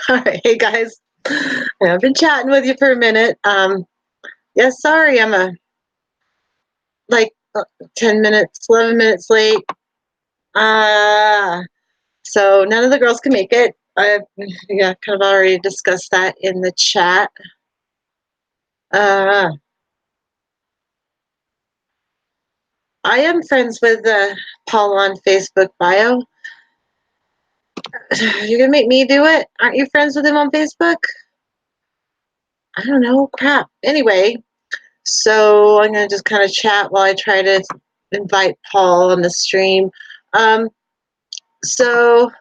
All right, hey guys, I've been chatting with you for a minute. Yeah, sorry, I'm like 10 minutes, 11 minutes late. Uh, so none of the girls can make it. I yeah, kind of already discussed that in the chat. Uh, I am friends with Paul on Facebook bio. You're gonna make me do it? Aren't you friends with him on Facebook? I don't know. Crap. Anyway, so I'm gonna just kind of chat while I try to invite Paul on the stream. Um, so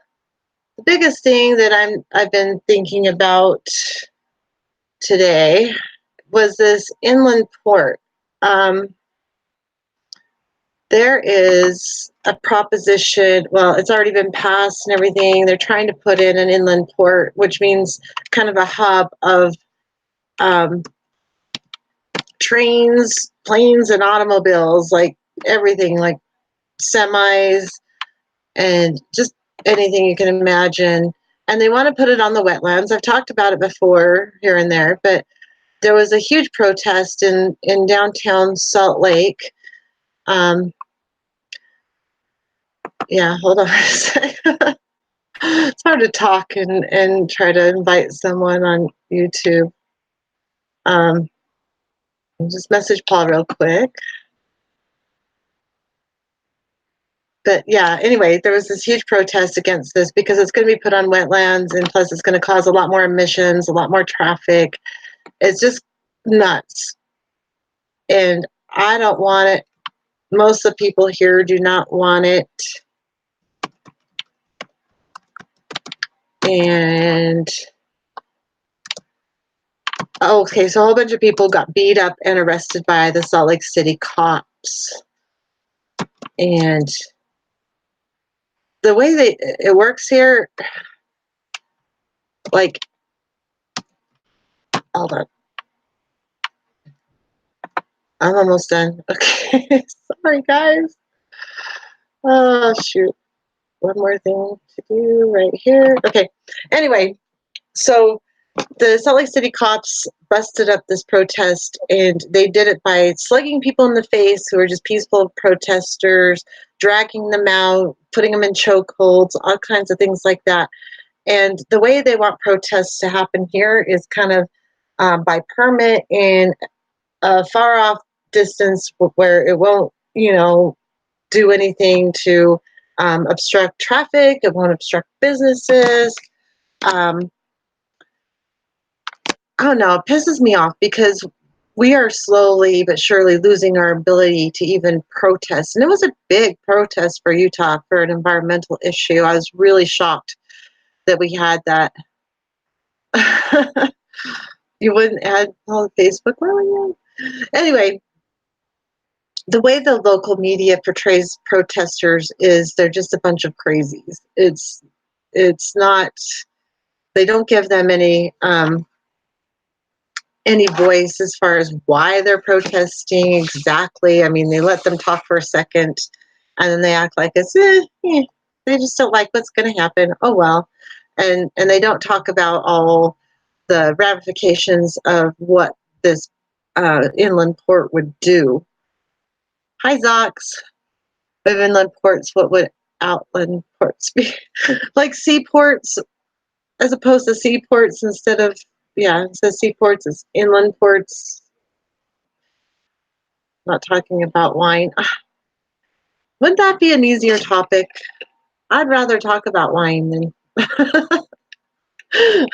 the biggest thing that I've been thinking about today was this inland port. Um, there is a proposition, well, it's already been passed and everything. They're trying to put in an inland port, which means kind of a hub of um, trains, planes, and automobiles, like everything, like semis and just anything you can imagine. And they want to put it on the wetlands. I've talked about it before here and there, but there was a huge protest in downtown Salt Lake. Yeah, hold on a second. It's hard to talk and try to invite someone on YouTube. Just message Paul real quick. But yeah, anyway, there was this huge protest against this because it's going to be put on wetlands, and plus it's going to cause a lot more emissions, a lot more traffic. It's just nuts. And I don't want it. Most of the people here do not want it. And okay, so a whole bunch of people got beat up and arrested by the Salt Lake City cops. And the way it works here, like, hold on. I'm almost done. Okay, sorry guys. Oh shoot. One more thing to do right here. Okay. Anyway, so the Salt Lake City cops busted up this protest, and they did it by slugging people in the face who were just peaceful protesters, dragging them out, putting them in chokeholds, all kinds of things like that. And the way they want protests to happen here is kind of by permit in a far off distance where it won't, do anything to obstruct traffic. It won't obstruct businesses. I don't know, it pisses me off because we are slowly but surely losing our ability to even protest. And it was a big protest for Utah for an environmental issue. I was really shocked that we had that. You wouldn't add Paul to Facebook, were you? Anyway, the way the local media portrays protesters is they're just a bunch of crazies. It's not, they don't give them any voice as far as why they're protesting exactly. I mean, they let them talk for a second and then they act like it's they just don't like what's going to happen. Oh well. And they don't talk about all the ramifications of what this inland port would do. Hi Zox. Of inland ports, what would outland ports be? Like seaports as opposed to seaports instead of, yeah, it says seaports, it's inland ports. Not talking about wine. Wouldn't that be an easier topic? I'd rather talk about wine than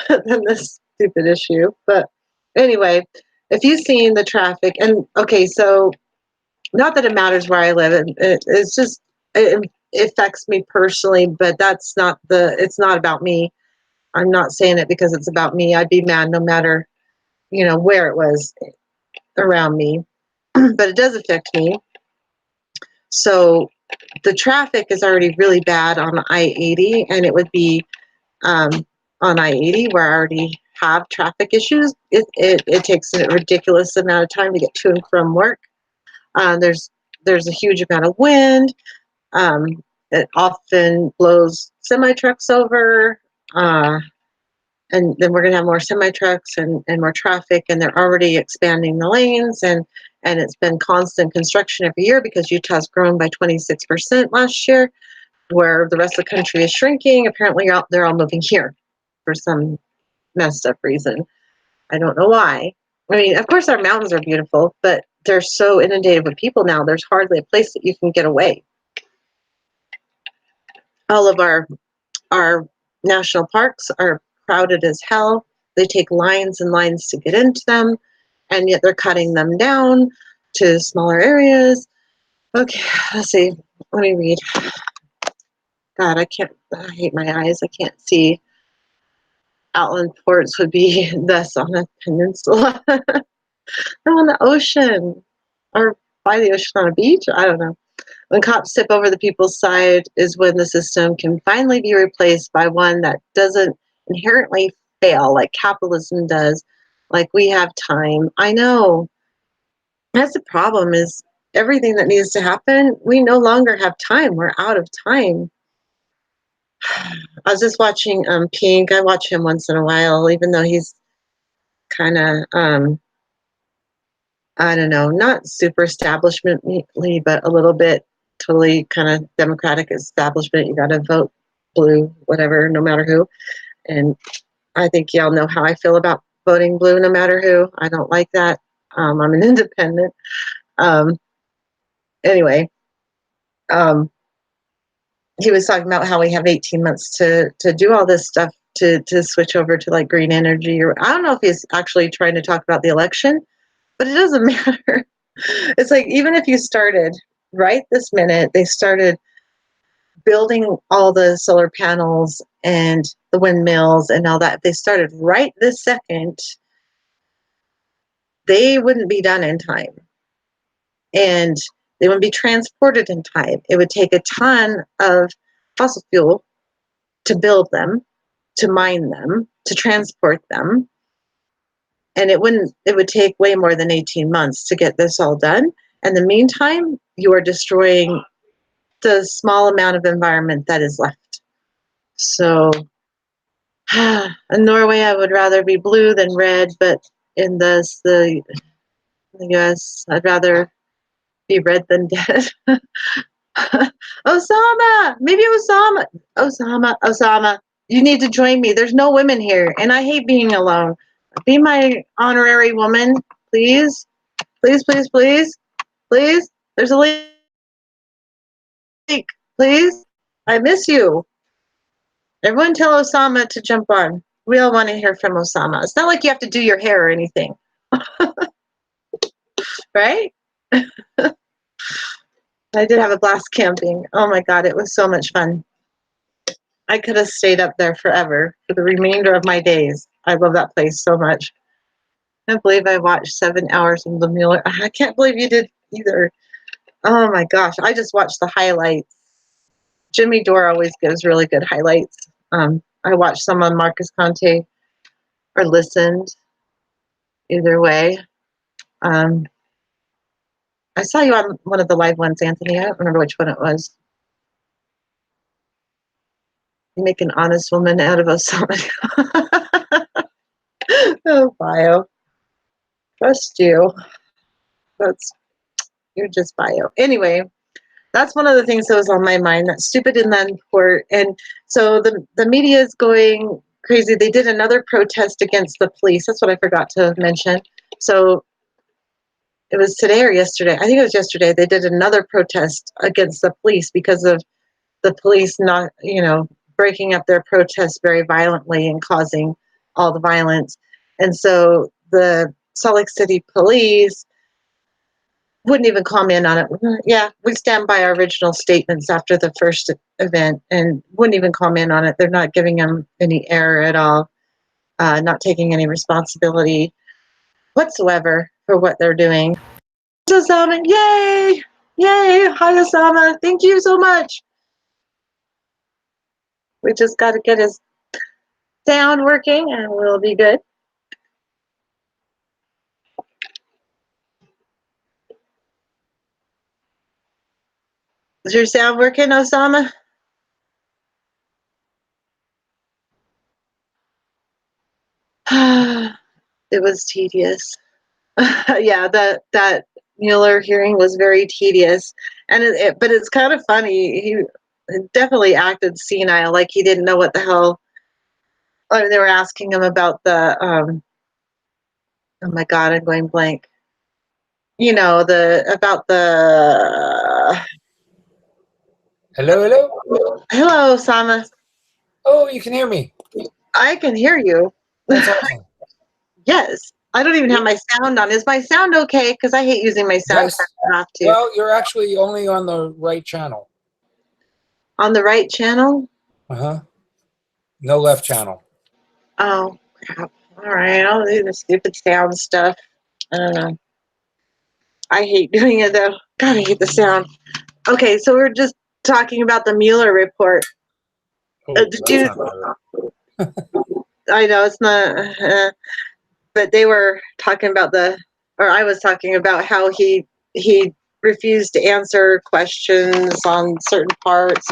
than this stupid issue. But anyway, if you've seen the traffic, and okay, so not that it matters where I live, it's just it affects me personally, but it's not about me. I'm not saying it because it's about me. I'd be mad no matter, where it was around me, but it does affect me. So the traffic is already really bad on I-80, and it would be on I-80 where I already have traffic issues. It takes a ridiculous amount of time to get to and from work. There's a huge amount of wind. It often blows semi trucks over. and then we're going to have more semi trucks and more traffic, and they're already expanding the lanes, and it's been constant construction every year because Utah's grown by 26% last year, where the rest of the country is shrinking. Apparently, they're all moving here for some messed up reason. I don't know why. I mean, of course, our mountains are beautiful, but they're so inundated with people now. There's hardly a place that you can get away. All of our national parks are crowded as hell. They take lines and lines to get into them, and yet they're cutting them down to smaller areas. Okay, let's see. Let me read. God, I hate my eyes. I can't see. Outland ports would be thus on a peninsula. They're on the ocean or by the ocean on a beach. I don't know. When cops tip over the people's side is when the system can finally be replaced by one that doesn't inherently fail like capitalism does. Like we have time. I know. That's the problem is everything that needs to happen, we no longer have time. We're out of time. I was just watching Pink. I watch him once in a while, even though he's kind of I don't know, not super establishmently, but a little bit totally kind of democratic establishment. You got to vote blue, whatever, no matter who. And I think y'all know how I feel about voting blue, no matter who. I don't like that. I'm an independent. Um, anyway, um, he was talking about how we have 18 months to do all this stuff to switch over to like green energy. Or I don't know if he's actually trying to talk about the election, but it doesn't matter. It's like even if you started right this minute, they started building all the solar panels and the windmills and all that. If they started right this second, they wouldn't be done in time. And they wouldn't be transported in time. It would take a ton of fossil fuel to build them, to mine them, to transport them. And it would take way more than 18 months to get this all done. In the meantime, you are destroying the small amount of environment that is left. So in Norway, I would rather be blue than red, but in the US, I'd rather be red than dead. Osama, maybe Osama. You need to join me. There's no women here, and I hate being alone. Be my honorary woman, please, please, please, please, please. There's a link, please. I miss you. Everyone tell Osama to jump on. We all want to hear from Osama. It's not like you have to do your hair or anything, right? I did have a blast camping. Oh my God, it was so much fun. I could have stayed up there forever for the remainder of my days. I love that place so much. I can't believe I watched 7 hours of the Mueller. I can't believe you did either. Oh my gosh, I just watched the highlights. Jimmy Dore always gives really good highlights. I watched some on Marcus Conte or listened. Either way. I saw you on one of the live ones, Anthony. I don't remember which one it was. You make an honest woman out of us. Oh, bio. Trust you. You're just bio. Anyway, that's one of the things that was on my mind. That stupid inland port. And so the media is going crazy. They did another protest against the police. That's what I forgot to mention. So it was today or yesterday. I think it was yesterday. They did another protest against the police because of the police not, breaking up their protests very violently and causing all the violence. And so the Salt Lake City police wouldn't even comment on it. Yeah, we stand by our original statements after the first event and wouldn't even comment on it. They're not giving them any air at all, not taking any responsibility whatsoever for what they're doing. Osama, yay! Yay! Hi, Osama. Thank you so much. We just got to get his sound working and we'll be good. Is your sound working, Osama? It was tedious. Yeah, that Mueller hearing was very tedious, and but it's kind of funny. He definitely acted senile, like he didn't know what the hell. They were asking him about the oh my god, I'm going blank. You know, the about the Hello, hello. hello, Sama. Oh, you can hear me. I can hear you. That's awesome. Yes, I don't even have my sound on. Is my sound okay? Because I hate using my sound. Yes. I have to. Well, you're actually only on the right channel. On the right channel. Uh-huh. No left channel. Oh crap! All right, I'll do the stupid sound stuff. I don't know. I hate doing it though. God, I hate the sound. Okay, so we're just talking about the Mueller report. Oh, Did that's you? not good. I know it's not, but they were talking about or I was talking about how he refused to answer questions on certain parts,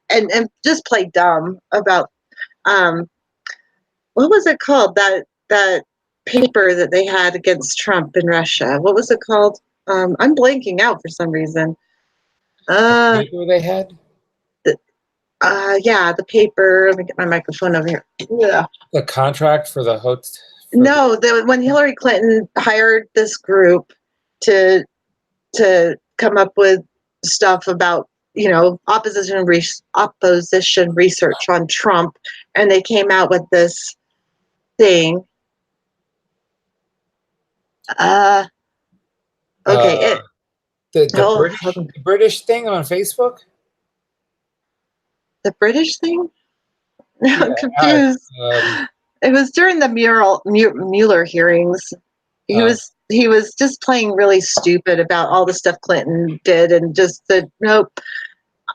and just played dumb about um what was it called, that paper that they had against Trump in Russia? What was it called? I'm blanking out for some reason. The Uh, paper they had? yeah, the paper. Let me get my microphone over here. Yeah. The contract for the hotel. No, when Hillary Clinton hired this group to come up with stuff about opposition research on Trump, and they came out with this thing. Uh, okay, Uh, the hold British on. the British thing on Facebook? The British thing. Yeah. I'm confused. Um, It was during the Mueller hearings. uh, He was just playing really stupid about all the stuff Clinton did, and just said, nope,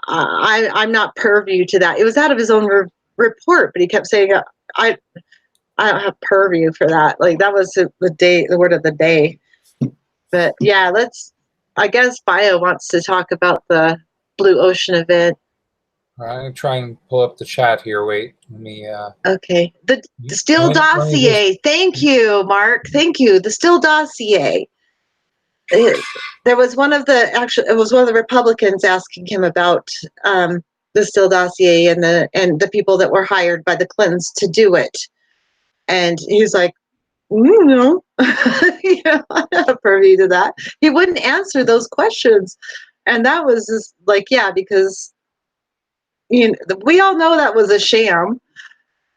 I'm not purview to that. It was out of his own report, but he kept saying, I I don't have purview for that. Like that was the word of the day. But yeah, I guess Bio wants to talk about the Blue Ocean event. I'm gonna try and pull up the chat here. Wait, let me. Okay, the Steele Let me just. dossier. Thank you, Mark. Thank you. The Steele dossier. There was it was one of the Republicans asking him about the Steele dossier and the people that were hired by the Clintons to do it, and he's like, no, I have privy to that. He wouldn't answer those questions, and that was just like, yeah, because we all know that was a sham.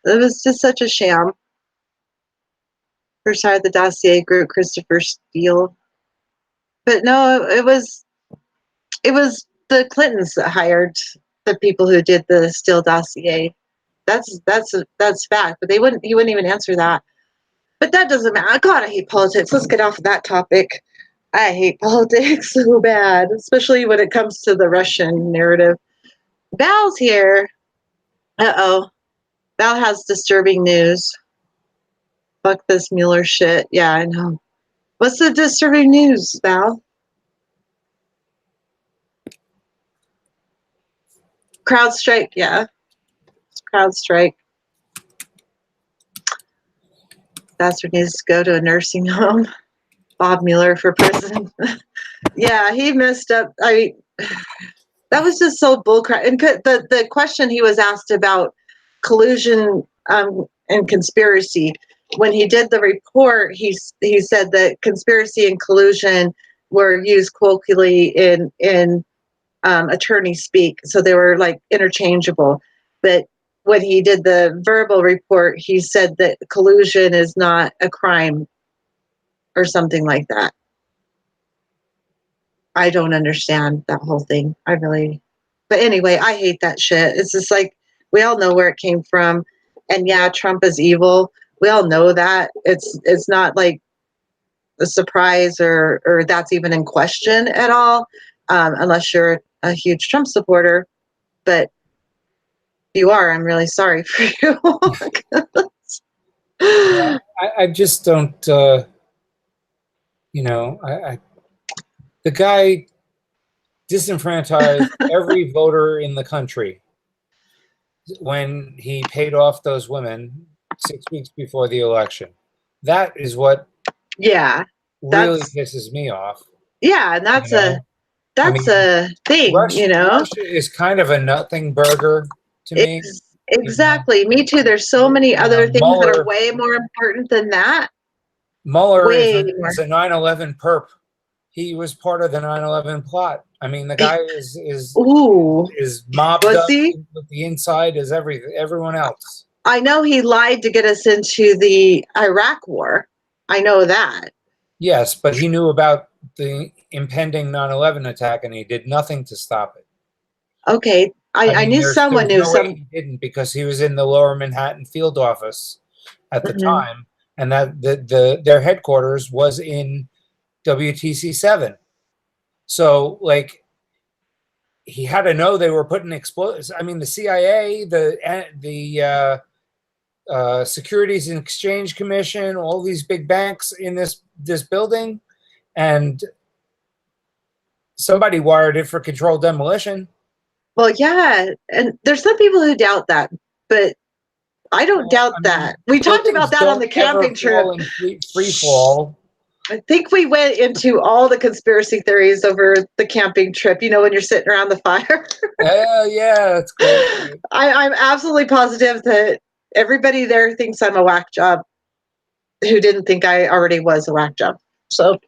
It was just such a sham. First hired the dossier group, Christopher Steele, but no, it was the Clintons that hired the people who did the Steele dossier. That's fact. But he wouldn't even answer that. But that doesn't matter. God, I hate politics. Let's get off of that topic. I hate politics so bad, especially when it comes to the Russian narrative. Val's here. Uh-oh. Val has disturbing news. Fuck this Mueller shit. Yeah, I know. What's the disturbing news, Val? CrowdStrike, yeah. CrowdStrike. Bastard needs to go to a nursing home. Bob Mueller for prison. Yeah, he messed up. That was just so bullcrap. And the question he was asked about collusion and conspiracy, when he did the report, he said that conspiracy and collusion were used colloquially in attorney speak, so they were like interchangeable. But when he did the verbal report, he said that collusion is not a crime or something like that. I don't understand that whole thing. But anyway, I hate that shit. It's just like we all know where it came from, and yeah, Trump is evil. We all know that. It's not like a surprise or that's even in question at all, unless you're a huge Trump supporter. But if you are, I'm really sorry for you. I just don't. The guy disenfranchised every voter in the country when he paid off those women 6 weeks before the election. That is what Yeah, really that's pisses me off. yeah, and You know, I that's mean, a thing, Rush you know. Rush is kind of a nothing burger to me. You know, Exactly. Me too. There's so many other things that are Mueller way more important than that. Mueller Way more. is a 9/11 perp. He was part of the 9/11 plot. I mean, the guy Ooh, is mobbed was up he? with the inside as everyone else. I know he lied to get us into the Iraq war. I know that. Yes, but he knew about the impending 9/11 attack and he did nothing to stop it. Okay. I I mean, knew someone there's knew no way some. he didn't because he was in the Lower Manhattan field office at the Mhm. time, and that their headquarters was in WTC 7. So like he had to know they were putting explosives. I mean, the CIA, the Securities and Exchange Commission, all these big banks in this building, and somebody wired it for controlled demolition. Well, yeah, and there's some people who doubt that, but I don't Well, doubt I mean, that. We talked buildings about that on don't the ever camping trip. fall in free fall. I think we went into all the conspiracy theories over the camping trip, you know, when you're sitting around the fire. Yeah, that's great. I'm absolutely positive that everybody there thinks I'm a whack job who didn't think I already was a whack job. So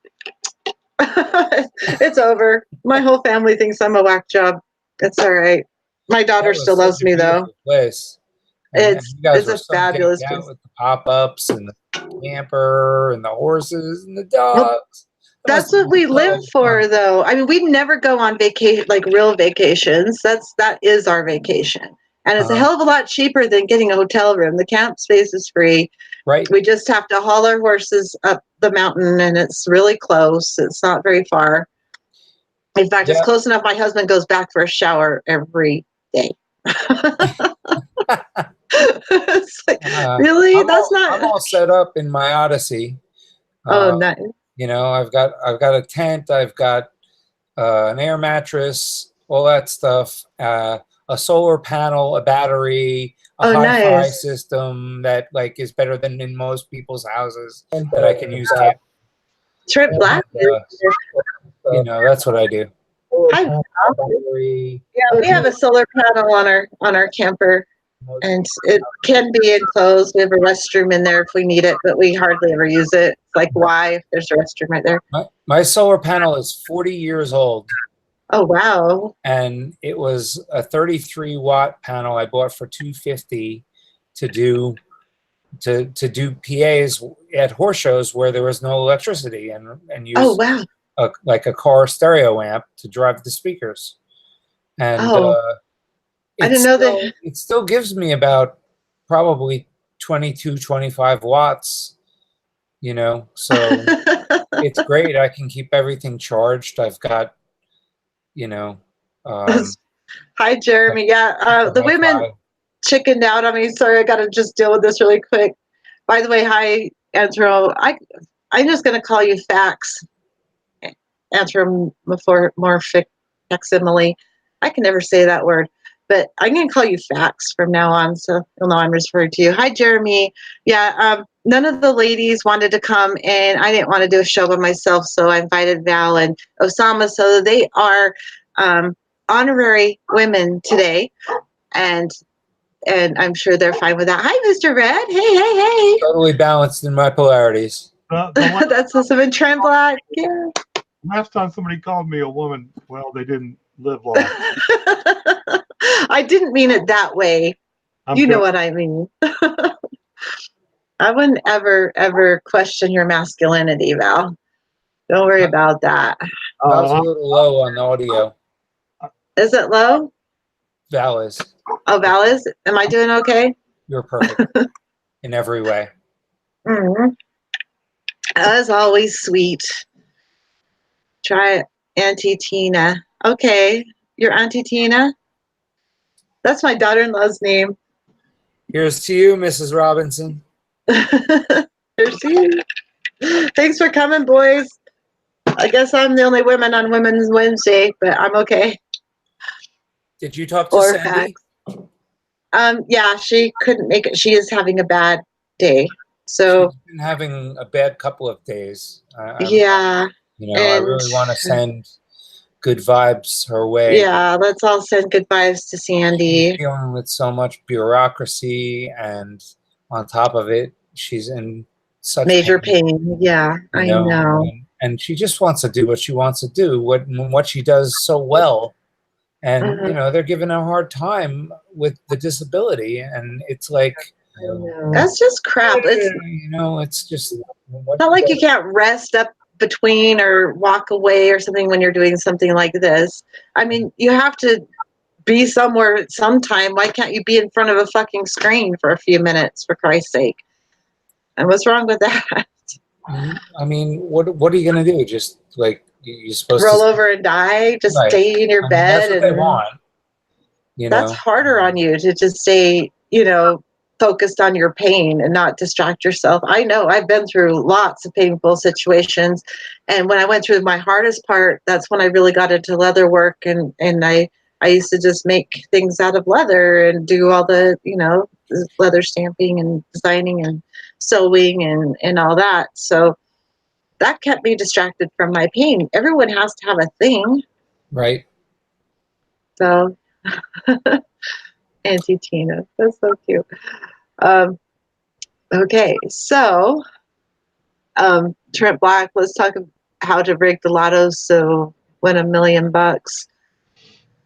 it's over. My whole family thinks I'm a whack job. It's all right. My daughter That still was such loves a me though. beautiful place. And you guys It's were a so decked fabulous out place. with the pop-ups and the camper and the horses and the Well, dogs. That must that's have what been we live so fun. for though. I mean, we never go on vacation like real vacations. That is our vacation. And it's a Uh, hell of a lot cheaper than getting a hotel room. The camp space is free. right? We just have to haul our horses up the mountain and it's really close. It's not very far. In fact, it's Yeah. close enough my husband goes back for a shower every day. It's like, really? That's I'm not all set up in my Odyssey. oh Uh, nice. you know, I've got a tent, I've got an air mattress, all that stuff, a solar panel, a battery, a Oh hi-fi nice. system that like is better than in most people's houses that I can use camp. Trip Black. You know, that's what I do. Hi. Battery, Yeah, we have a solar panel on our camper, and it can be enclosed. We have a restroom in there if we need it, but we hardly ever use it. It's like, why if there's a restroom right there? my solar panel is 40 years old, Oh wow. and it was a 33-watt panel I bought for 250 to do do PAs at horse shows where there was no electricity and Oh use wow. like a car stereo amp to drive the speakers. And Oh, I didn't know that. it still gives me about probably 22, 25 watts, you know, so it's great. I can keep everything charged. I've got, you know, um, Hi, Jeremy. Yeah, super the women hi-fi. chickened out on me. Sorry, I got to just deal with this really quick. By the way, hi, Antro. I'm just going to call you Fax. Anthropomorphic facsimile. I can never say that word, but I'm going to call you Fax from now on, so you'll know I'm referring to you. Hi, Jeremy. Yeah, none of the ladies wanted to come, and I didn't want to do a show by myself, so I invited Val and Osama. So they are honorary women today, and I'm sure they're fine with that. Hi, Mr. Red. Hey, Totally balanced in my polarities. hey. That's awesome. And Trent Black. Yeah. Last time somebody called me a woman, well, they didn't live long. I didn't mean it that way. I'm You know joking. what I mean. I wouldn't ever question your masculinity, Val. Don't worry about that. That was a Uh, little low on the audio. Is it low? Val is. Oh, Val is? Am I doing okay? You're perfect in every way. Mm-hmm. As always, sweet. Try Auntie Tina. Okay. Your Auntie Tina? That's my daughter-in-law's name. Here's to you, Mrs. Robinson. Here's to you. Thanks for coming, boys. I guess I'm the only woman on Women's Wednesday, but I'm okay. Did you talk to Or Sandy? facts. Yeah, she couldn't make it. She is having a bad day. So She's been having a bad couple of days. yeah, I and really want to send good vibes her way. yeah, let's all send good vibes to She's Sandy. dealing with so much bureaucracy, and on top of it, she's in such Major pain. pain. Yeah, I know. And she just wants to do what she wants to do, what she does so well. And they're giving her a hard time with the disability, and it's like, That's just crap. It's it's just not like you can't rest up between or walk away or something when you're doing something like this. I mean, you have to be somewhere at some time. Why can't you be in front of a fucking screen for a few minutes, for Christ's sake? And what's wrong with that? I mean, what are you gonna do? Just like you're supposed roll to over and die? Just right. stay in your bed? That's what they want. That's harder on you to just stay, focused on your pain and not distract yourself. I know I've been through lots of painful situations, and when I went through my hardest part, that's when I really got into leather work, and I used to just make things out of leather and do all the leather stamping and designing and sewing and all that. So that kept me distracted from my pain. Everyone has to have a thing, right? So Auntie Tina, that's so cute. Okay, so Trent Black, let's talk about how to break the lotto so win $1 million.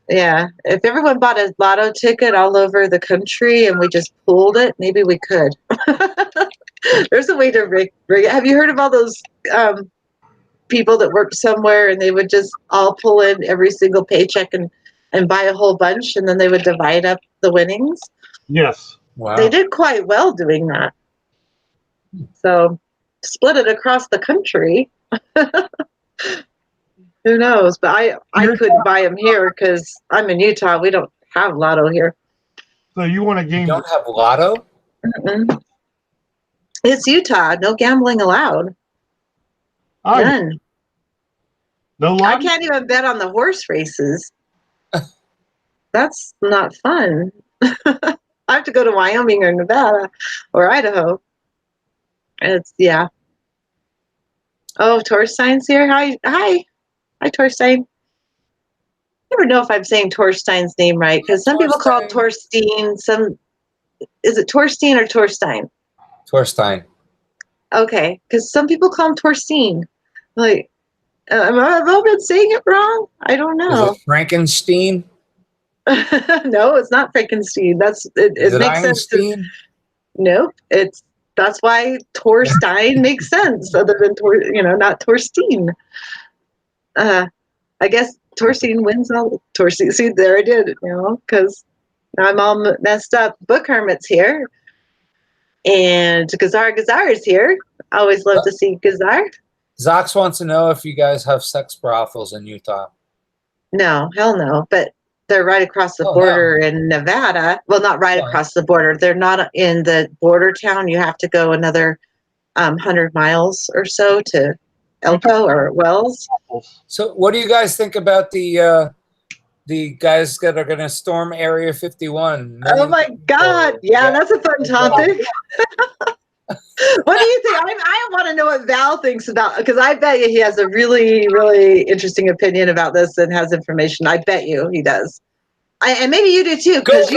Yeah, if everyone bought a lotto ticket all over the country and we just pooled it, maybe we could. There's a way to break it. Have you heard of all those people that work somewhere and they would just all pull in every single paycheck and buy a whole bunch, and then they would divide up the winnings? Yes. Wow. They did quite well doing that. So split it across the country. Who knows? But I couldn't buy them here because I'm in Utah. We don't have lotto here. So you want a game? You don't have lotto? Mm-mm. It's Utah. No gambling allowed. None. No lotto? I can't even bet on the horse races. That's not fun. I have to go to Wyoming or Nevada or Idaho. Yeah. Oh, Torstein's here. Hi, Torstein. I never know if I'm saying Torstein's name right because some people call it Torstein. Is it Torstein or Torstein? Torstein. Okay, because some people call him Torstein. Like, have I been saying it wrong? I don't know. Is it Frankenstein? No, it's not Frankenstein. It makes sense. Nope. That's why Torstein makes sense, other than not Torstein. I guess Torstein wins all. Torstein. See, there I did it. Because I'm all messed up. Book Hermit's here, and Gazar is here. I always love to see Gazar. Zox wants to know if you guys have sex brothels in Utah. No, hell no. But they're right across the border in Nevada. Well, not right across the border. They're not in the border town. You have to go another 100 miles or so to Elko or Wells. So what do you guys think about the guys that are going to storm Area 51? Oh my God. Yeah, that's a fun topic. What do you think? I want to know what Val thinks about, because I bet you he has a really, really interesting opinion about this and has information. I bet you he does. And maybe you do too, because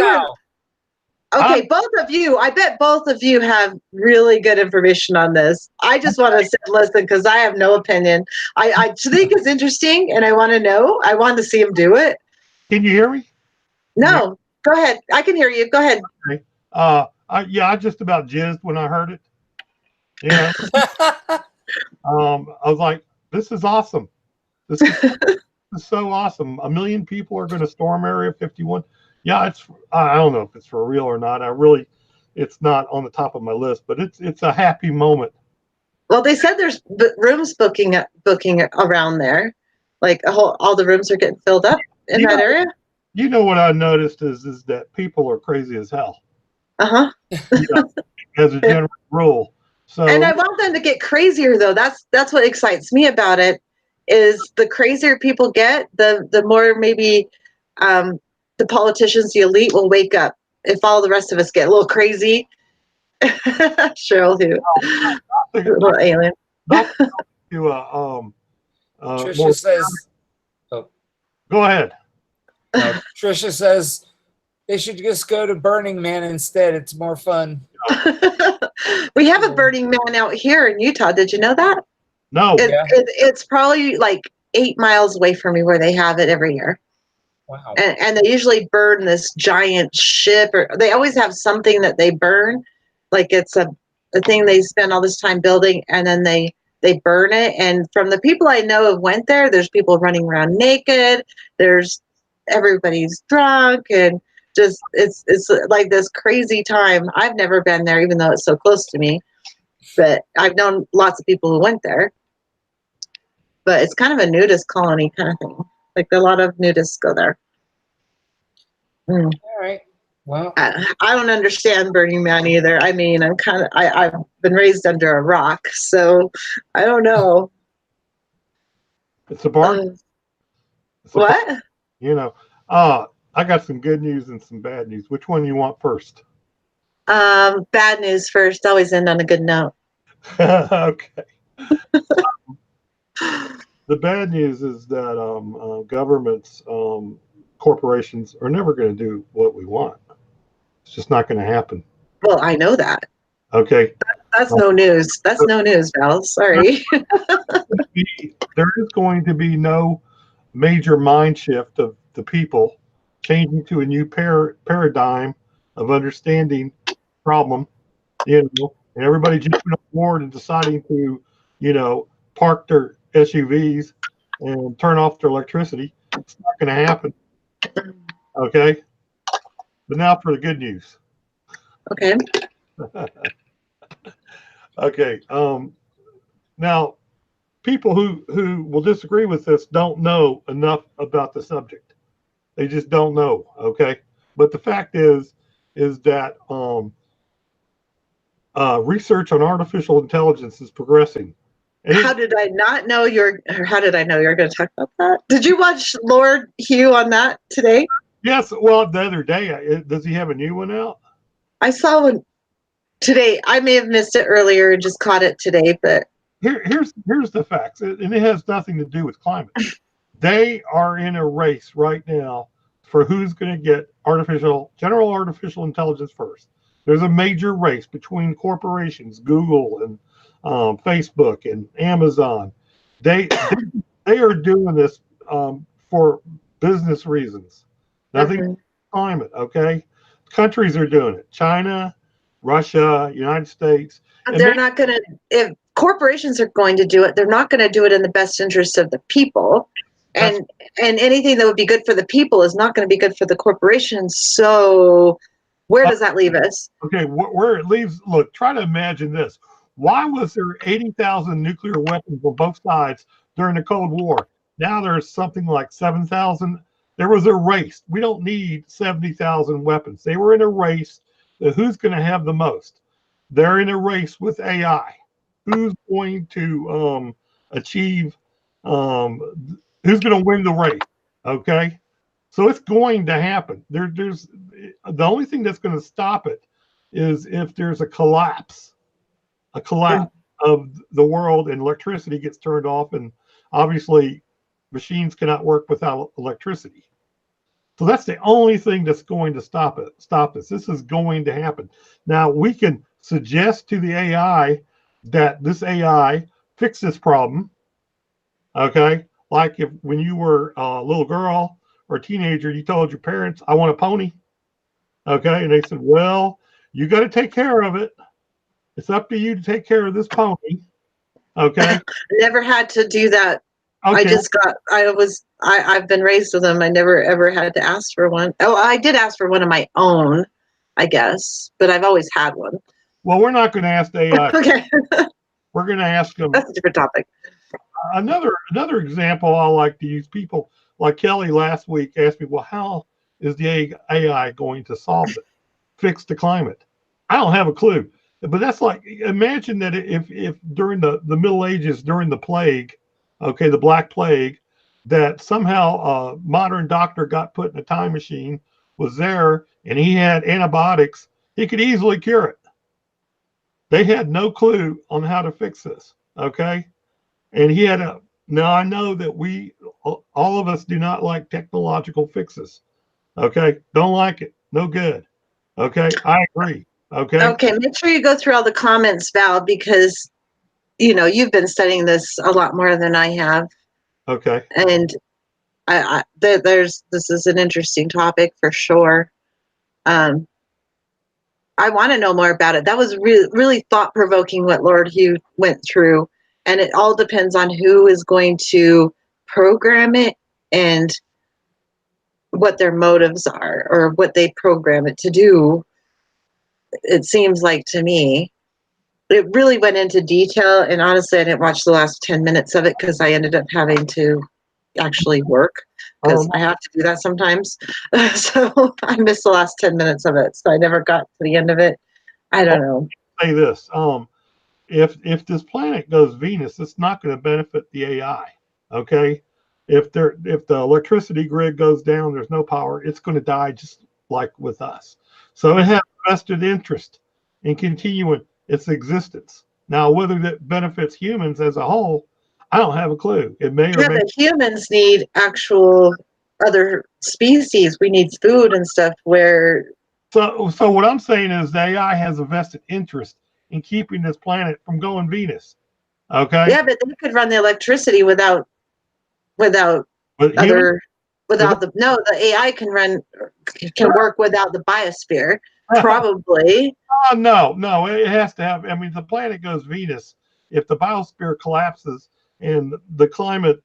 okay, both of you. I bet both of you have really good information on this. I just want to listen because I have no opinion. I think it's interesting, and I want to know. I want to see him do it. Can you hear me? No, go ahead. I can hear you. Go ahead. Okay. I just about jizzed when I heard it. Yeah. I was like, this is awesome. This is so awesome. 1 million people are going to storm Area 51. Yeah, I don't know if it's for real or not. It's not on the top of my list, but it's a happy moment. Well, they said there's rooms booking around there. Like all the rooms are getting filled up in that area. You know what I noticed is that people are crazy as hell. As a general rule. So, and I want them to get crazier, though. That's what excites me about it. Is the crazier people get, the more maybe the politicians, the elite, will wake up. If all the rest of us get a little crazy, Cheryl who? Little alien. Not to more. Trisha says, oh, Go ahead. no, Trisha says they should just go to Burning Man instead. It's more fun. We have a Burning Man out here in Utah. Did you know that? No. It's probably like 8 miles away from me where they have it every year. Wow. And they usually burn this giant ship, or they always have something that they burn. Like it's a thing they spend all this time building, and then they burn it. And from the people I know have went there, there's people running around naked. There's everybody's drunk, and just it's like this crazy time. I've never been there, even though it's so close to me. But I've known lots of people who went there. But it's kind of a nudist colony kind of thing. Like a lot of nudists go there. All right. Well, I don't understand Burning Man either. I mean, I've been raised under a rock, so I don't know. It's a bargain. What? I got some good news and some bad news. Which one you want first? Bad news first. Always end on a good note. Okay. The bad news is that governments, corporations are never going to do what we want. It's just not going to happen. Well, I know that. Okay. That's no news. That's no news, Val. Sorry. There is going to be no major mind shift of the people changing to a new paradigm of understanding problem, and everybody jumping on board and deciding to, park their SUVs and turn off their electricity. It's not going to happen. Okay. But now for the good news. Okay. Okay. Now, people who will disagree with this don't know enough about the subject. They just don't know. Okay. But the fact is that research on artificial intelligence is progressing. How did I know you're going to talk about that? Did you watch Lord Hugh on that today? Yes. Well, the other day, does he have a new one out? I saw one today. I may have missed it earlier and just caught it today, but here's the facts, and it has nothing to do with climate. They are in a race right now for who's going to get general artificial intelligence first. There's a major race between corporations, Google and Facebook and Amazon. They are doing this for business reasons. Nothing climate, okay? Countries are doing it. China, Russia, United States. They're not going to, if corporations are going to do it, they're not going to do it in the best interest of the people. And anything that would be good for the people is not going to be good for the corporations. So where does that leave us? Okay, where it leaves, look, try to imagine this. Why was there 80,000 nuclear weapons on both sides during the Cold War? Now there's something like 7,000. There was a race. We don't need 70,000 weapons. They were in a race. Who's going to have the most? They're in a race with AI. Who's going to achieve? Who's going to win the race? Okay, so it's going to happen. There's the only thing that's going to stop it is if there's a collapse of the world and electricity gets turned off, and obviously machines cannot work without electricity. So that's the only thing that's going to stop us. This is going to happen. Now we can suggest to the AI that this AI fix this problem. Okay, like if when you were a little girl or a teenager, you told your parents, "I want a pony." Okay, and they said, "Well, you got to take care of it. It's up to you to take care of this pony." Okay. Never had to do that. Okay. I've been raised with them. I never ever had to ask for one. Oh, I did ask for one of my own, I guess, but I've always had one. Well, we're not going to ask the AI. Okay. We're going to ask them. That's a different topic. Another example I like to use, people like Kelly last week asked me, well, how is the AI going to solve it, fix the climate? I don't have a clue. But that's like, imagine that if during the Middle Ages, during the plague, okay, the Black Plague, that somehow a modern doctor got put in a time machine, was there, and he had antibiotics, he could easily cure it. They had no clue on how to fix this. Okay. And he had a, now I know that all of us do not like technological fixes. Okay. Don't like it. No good. Okay. I agree. Okay. Okay, make sure you go through all the comments, Val, because you've been studying this a lot more than I have, Okay. and this is an interesting topic for sure. Um, I want to know more about it. That was really, really thought provoking what Lord Hugh went through, and it all depends on who is going to program it and what their motives are or what they program it to do. It seems like to me. It really went into detail, and honestly, I didn't watch the last 10 minutes of it because I ended up having to actually work because I have to do that sometimes. So I missed the last 10 minutes of it, so I never got to the end of it. I don't know. Say this. If this planet goes Venus, it's not going to benefit the AI. Okay. If the electricity grid goes down, there's no power, it's going to die just like with us. So it has vested interest in continuing its existence. Now, whether that benefits humans as a whole, I don't have a clue. It may or Yeah, may. but humans need actual other species. We need food and stuff where. So what I'm saying is the AI has a vested interest in keeping this planet from going Venus. Okay. Yeah, but they could run the electricity without But humans, other without the no the AI can work without the biosphere probably. no, it has to have. I mean, the planet goes Venus. If the biosphere collapses and the climate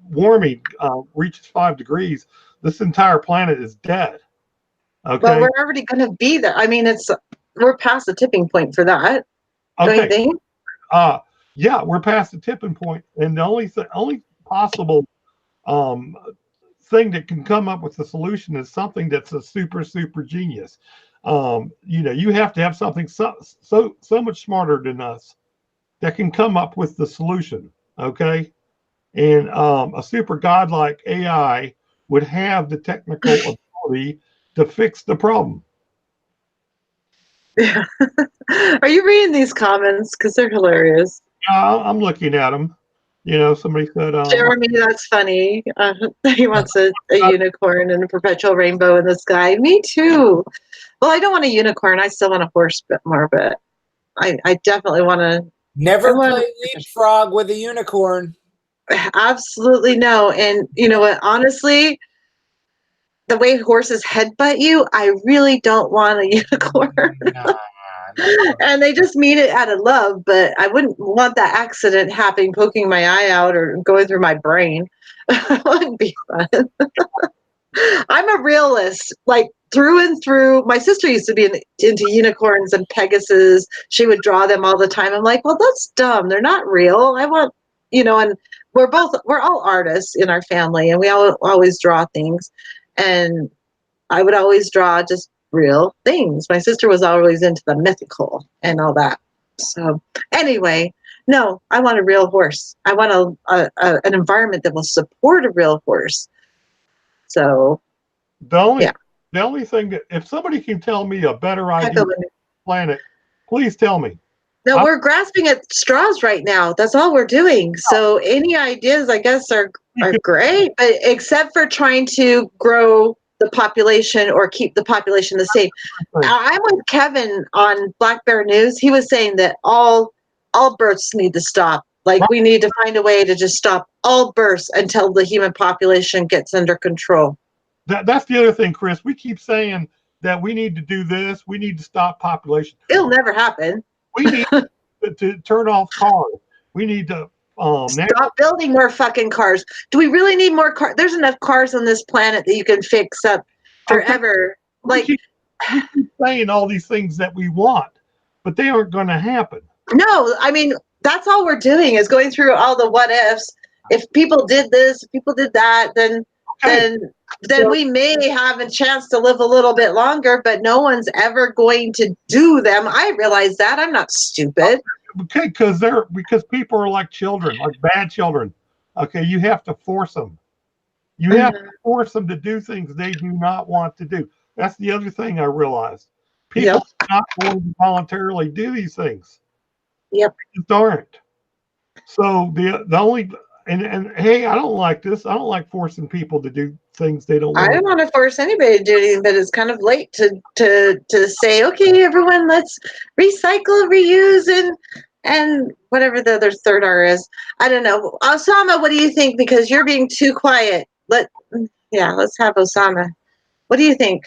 warming reaches 5 degrees, this entire planet is dead. Well, Okay. we're already going to be there. I mean, we're past the tipping point for that. Don't you Okay. think? Yeah, we're past the tipping point, and the only possible um, thing that can come up with the solution is something that's a super genius. You have to have something so much smarter than us that can come up with the solution. Okay, and a super godlike AI would have the technical ability to fix the problem. Yeah. Are you reading these comments? Because they're hilarious. I'm looking at them. Somebody said, Jeremy, that's funny. He wants a unicorn and a perpetual rainbow in the sky. Me too. Well, I don't want a unicorn. I still want a horse bit more, but I definitely want to. Never play leapfrog with a unicorn. Absolutely no. And you know what? Honestly, the way horses headbutt you, I really don't want a unicorn. Nah. And they just mean it out of love, but I wouldn't want that accident happening, poking my eye out or going through my brain. It wouldn't be fun. I'm a realist, like through and through. My sister used to be into unicorns and Pegasus. She would draw them all the time. I'm like, well, that's dumb. They're not real. I want, and we're all artists in our family, and we always draw things. And I would always draw just real things. My sister was always into the mythical and all that. So anyway, no, I want a real horse. I want an environment that will support a real horse. So the only thing that, if somebody can tell me a better idea of the planet, please tell me. No, we're grasping at straws right now. That's all we're doing. So any ideas, I guess, are great, but except for trying to grow the population or keep the population the same. I'm with Kevin on Black Bear News. He was saying that all births need to stop. Like we need to find a way to just stop all births until the human population gets under control. That's the other thing, Chris. We keep saying that we need to do this. We need to stop population. It'll never happen. We need to turn off cars. We need to stop building more fucking cars. Do we really need more cars? There's enough cars on this planet that you can fix up forever. We keep saying all these things that we want, but they aren't going to happen. No, I mean, that's all we're doing is going through all the what ifs. If people did this, if people did that, then we may have a chance to live a little bit longer, but no one's ever going to do them. I realize that. I'm not stupid. Okay, because people are like children, like bad children. Okay, you have to force them. You have to force them to do things they do not want to do. That's the other thing I realized. People are not going to voluntarily do these things. Yep. They just aren't. So the only and hey, I don't like this. I don't like forcing people to do things they don't I want. don't want to force anybody to do anything, but it's kind of late to say, okay, everyone, let's recycle, reuse, and whatever the other third R is. I don't know. Osama, what do you think? Because you're being too quiet. Let's have Osama. What do you think?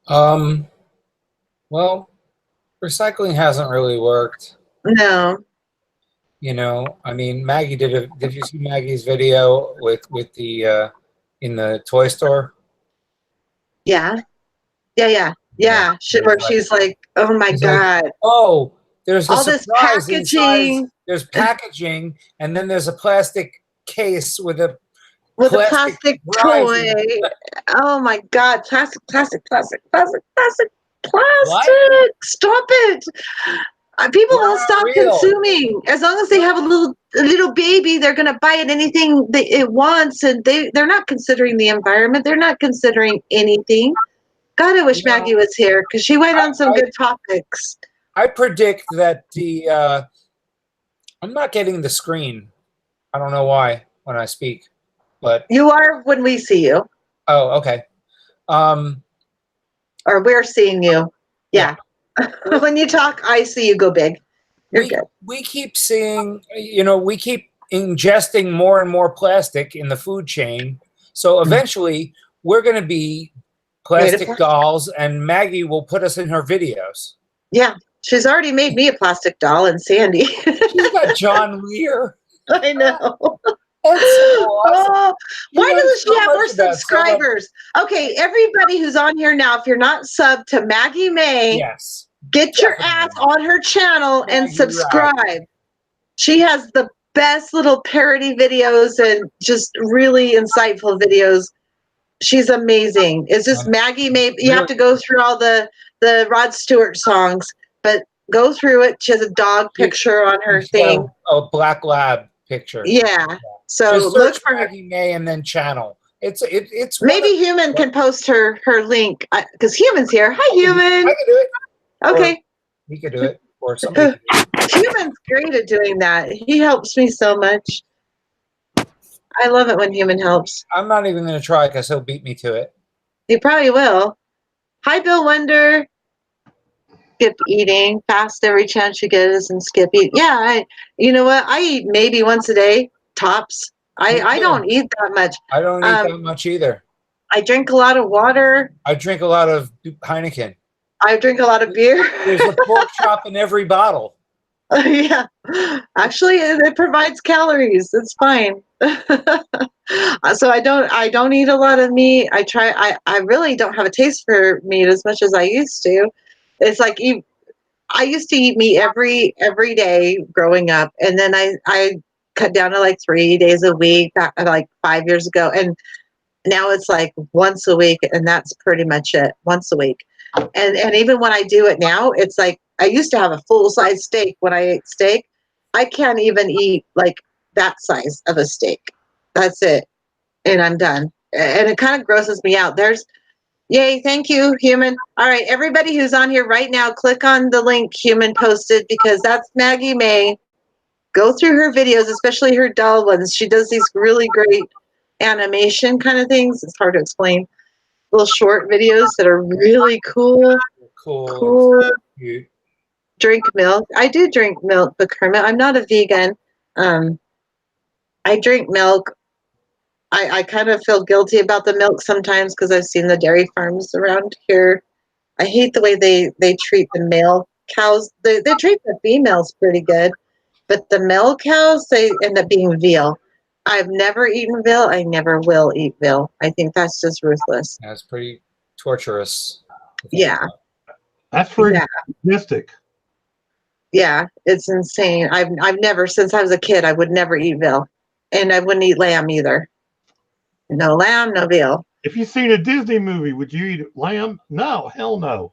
Well, recycling hasn't really worked. No. You know, I mean, Maggie did you see Maggie's video with the in the toy store? Yeah. Yeah. Where she's like, oh my It's like, God. oh, there's a All this surprise inside. packaging. There's packaging, and then there's a plastic case with a Plastic prize toy. in it. Oh my God. Plastic. What? Stop it. People They're won't not stop real. consuming. As long as they have a little baby, they're going to buy it anything it wants. And they're not considering the environment. They're not considering anything. God, I wish Maggie was here because she went on some good topics. I predict that I'm not getting the screen. I don't know why when I speak, but You are when we see you. Oh, okay. Or we're seeing you. Yeah. When you talk, I see you go big. You're good. We keep seeing, we keep ingesting more and more plastic in the food chain. So eventually we're going to be plastic dolls, and Maggie will put us in her videos. Yeah. She's already made me a plastic doll and Sandy. She's got John Lear. I know. That's so awesome. Why doesn't she have more subscribers? Okay, everybody who's on here now, if you're not subbed to Maggie May, yes, get your ass on her channel and subscribe. She has the best little parody videos and just really insightful videos. She's amazing. It's just Maggie May. You have to go through all the Rod Stewart songs, but go through it. She has a dog picture on her thing. A black lab picture. Yeah. So just look for Maggie May and then channel. It's maybe Human can post her link because Human's here. Hi, Human. I can do it. Okay. He could do it, or somebody. Human's great at doing that. He helps me so much. I love it when Human helps. I'm not even going to try because he'll beat me to it. He probably will. Hi, Bill Wonder. Skip eating. Fast every chance you get and skip eating. Yeah, you know what? I eat maybe once a day, tops. I don't eat that much. I don't eat that much either. I drink a lot of water. I drink a lot of Heineken. I drink a lot of beer. There's a pork chop in every bottle. Yeah. Actually, it provides calories. It's fine. So I don't eat a lot of meat. I really don't have a taste for meat as much as I used to. It's like I used to eat meat every day growing up, and then I cut down to like 3 days a week, like 5 years ago, and now it's like once a week, and that's pretty much it. Once a week, and even when I do it now, it's like I used to have a full size steak when I ate steak. I can't even eat like that size of a steak. That's it, and I'm done. And it kind of grosses me out. Yay, thank you, Human. All right, everybody who's on here right now, click on the link Human posted because that's Maggie May. Go through her videos, especially her doll ones. She does these really great animation kind of things. It's hard to explain. Little short videos that are really cool. Cool. Cute. Drink milk. I do drink milk, but Kermit, I'm not a vegan. I drink milk. I kind of feel guilty about the milk sometimes because I've seen the dairy farms around here. I hate the way they treat the male cows. They treat the females pretty good, but the male cows, they end up being veal. I've never eaten veal. I never will eat veal. I think that's just ruthless. That's pretty torturous. Yeah. That's pretty sadistic. Yeah, it's insane. I've never, since I was a kid, I would never eat veal, and I wouldn't eat lamb either. No lamb, no veal. If you've seen a Disney movie, would you eat lamb? No, hell no.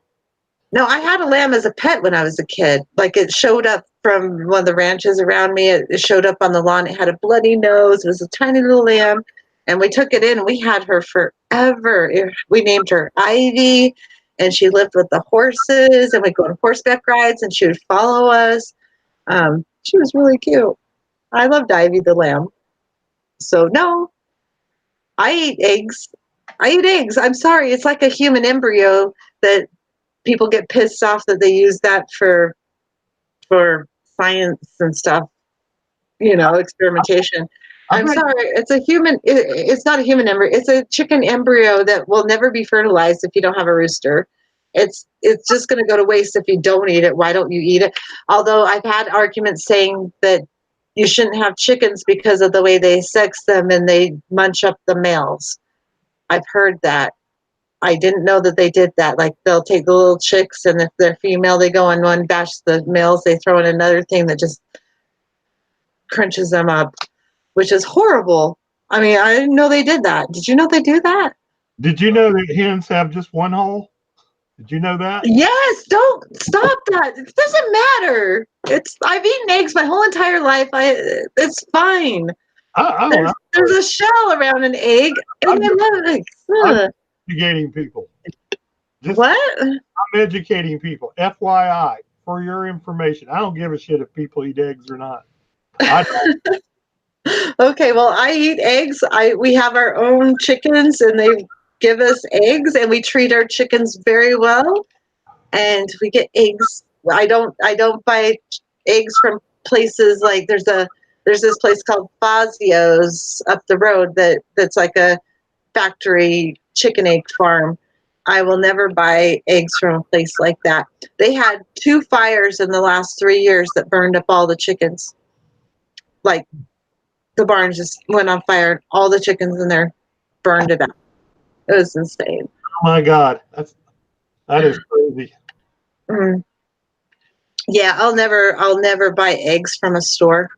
No, I had a lamb as a pet when I was a kid. Like it showed up from one of the ranches around me. It showed up on the lawn. It had a bloody nose. It was a tiny little lamb. And we took it in and we had her forever. We named her Ivy. and she lived with the horses, and we'd go on horseback rides, and she would follow us. She was really cute. I loved Ivy the lamb. So no, I eat eggs. I eat eggs. I'm sorry. It's like a human embryo that people get pissed off that they use that for science and stuff, experimentation. I'm sorry. It's a human. It's not a human embryo. It's a chicken embryo that will never be fertilized if you don't have a rooster. It's just going to go to waste if you don't eat it. Why don't you eat it? Although I've had arguments saying that you shouldn't have chickens because of the way they sex them and they munch up the males. I've heard that. I didn't know that they did that. Like they'll take the little chicks, and if they're female, they go and one bash the males. They throw in another thing that just crunches them up, which is horrible. I mean, I didn't know they did that. Did you know they do that? Did you know that hens have just one hole? Did you know that? Yes. Don't stop that. It doesn't matter. I've eaten eggs my whole entire life. It's fine. I don't know. There's a shell around an egg, and I love eggs. I'm educating people. What? I'm educating people. FYI, for your information. I don't give a shit if people eat eggs or not. I don't. Okay, well, I eat eggs. We have our own chickens, and they give us eggs, and we treat our chickens very well, and we get eggs. I don't buy eggs from places like there's this place called Fazio's up the road that's like a factory chicken egg farm. I will never buy eggs from a place like that. They had 2 fires in the last 3 years that burned up all the chickens. Like the barn just went on fire. All the chickens in there burned it up. It was insane. Oh my God, that is crazy. Mm. Yeah, I'll never buy eggs from a store.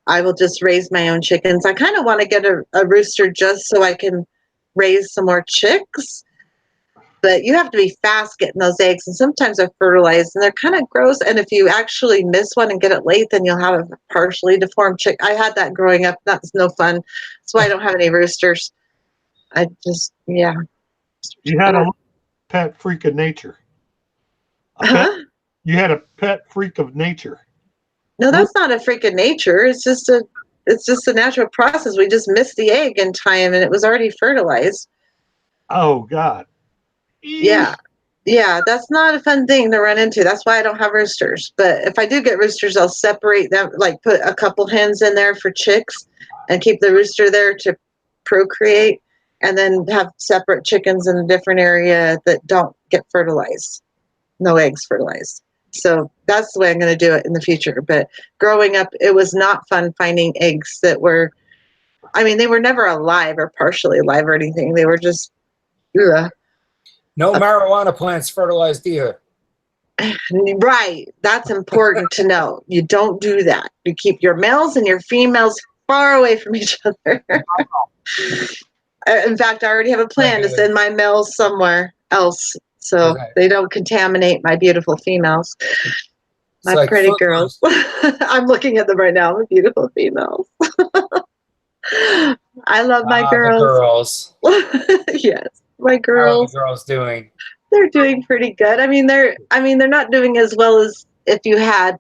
I will just raise my own chickens. I kind of want to get a rooster just so I can raise some more chicks. But you have to be fast getting those eggs, and sometimes they're fertilized, and they're kind of gross. And if you actually miss one and get it late, then you'll have a partially deformed chick. I had that growing up. That's no fun. That's why I don't have any roosters. Yeah. You had a pet freak of nature. You had a pet freak of nature. No, that's not a freak of nature. It's just a natural process. We just missed the egg in time, and it was already fertilized. Oh God. Yeah. Yeah, that's not a fun thing to run into. That's why I don't have roosters. But if I do get roosters, I'll separate them, like put a couple hens in there for chicks and keep the rooster there to procreate, and then have separate chickens in a different area that don't get fertilized. No eggs fertilized. So that's the way I'm going to do it in the future. But growing up, it was not fun finding eggs that were, they were never alive or partially alive or anything. They were just, ugh. No marijuana plants fertilized either. Right. That's important to know. You don't do that. You keep your males and your females far away from each other. In fact, I already have a plan to send my males somewhere else so they don't contaminate my beautiful females. My like pretty girls. I'm looking at them right now. My beautiful females. I love my girls. The girls. Yes. My girls. How are the girls doing? They're doing pretty good. They're not doing as well as if you had,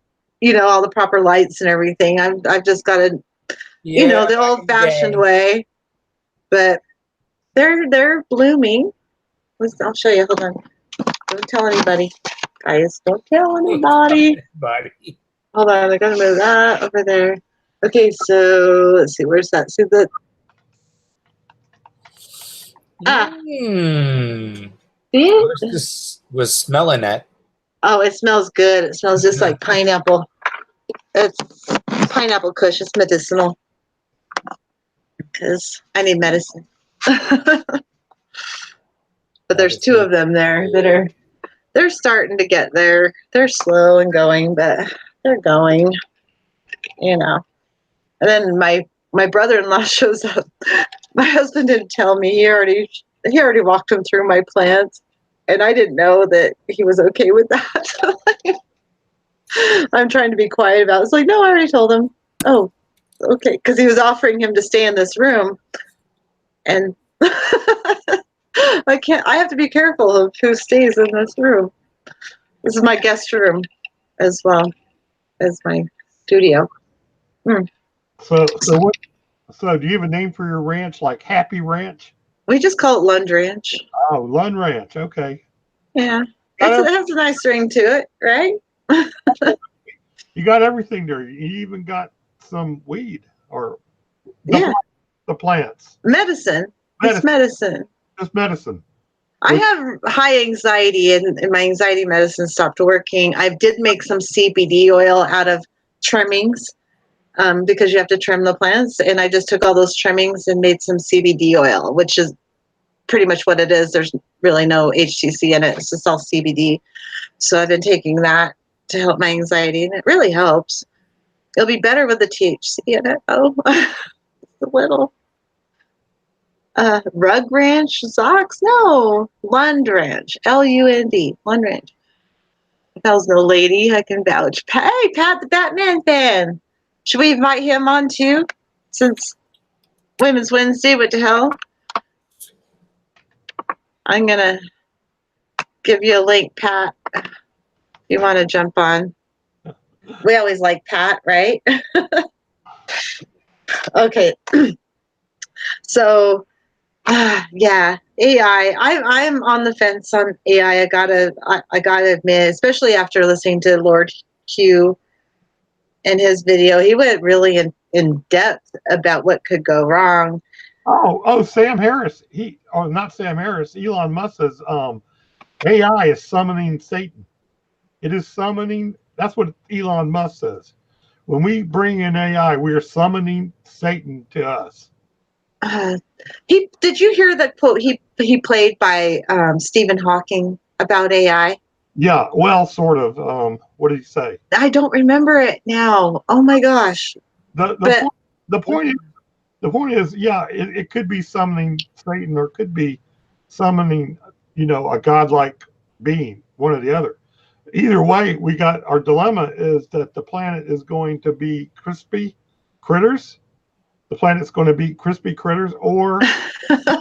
all the proper lights and everything. I've just got to, the old-fashioned way. But they're blooming. I'll show you. Hold on. Don't tell anybody, guys. Don't tell anybody. Hold on. I gotta move that over there. Okay, so let's see. Where's that? See the. Was smelling it. Oh, it smells good. It smells just like pineapple. It's pineapple kush. It's medicinal. Because I need medicine. But there's 2 of them there that they're starting to get there. They're slow and going, but they're going. And then my brother-in-law shows up. My husband didn't tell me. He already walked him through my plants, and I didn't know that he was okay with that. I'm trying to be quiet about it. It's like, no, I already told him. Oh, okay, because he was offering him to stay in this room, and I can't. I have to be careful of who stays in this room. This is my guest room as well as my studio. So what? So do you have a name for your ranch, like Happy Ranch? We just call it Lund Ranch. Oh, Lund Ranch. Okay. Yeah, Got it has a nice ring to it, right? You got everything there. You even got some weed or the Yeah, the plants. medicine. It's Medicine, medicine. just medicine. I Which, have high anxiety, and my anxiety medicine stopped working. I did make some CBD oil out of trimmings because you have to trim the plants, and I just took all those trimmings and made some CBD oil, which is pretty much what it is. There's really no HTC in it. It's just all CBD. So I've been taking that to help my anxiety, and it really helps. It'll be better with the THC in it. Oh, a little. Rug Ranch, Zox? No, Lund Ranch, Lund, Lund Ranch. Tells no lady I can vouch. Hey, Pat, the Batman fan. Should we invite him on too? Since Women's Wednesday, what the hell? I'm gonna give you a link, Pat. If you want to jump on. We always like Pat, right? Okay. So yeah, AI. I'm on the fence on AI. I gotta admit, especially after listening to Lord Hugh and his video, he went really in depth about what could go wrong. Sam Harris. Not Sam Harris. Elon Musk says AI is summoning Satan. It is summoning. That's what Elon Musk says. When we bring in AI, we are summoning Satan to us. Did you hear that quote he played by Stephen Hawking about AI? Yeah, well, sort of. What did he say? I don't remember it now. Oh my gosh! The But the point is, yeah, it could be summoning Satan or it could be summoning, a godlike being, one or the other. Either way, we got our dilemma is that the planet is going to be crispy critters. The planet's going to be crispy critters, or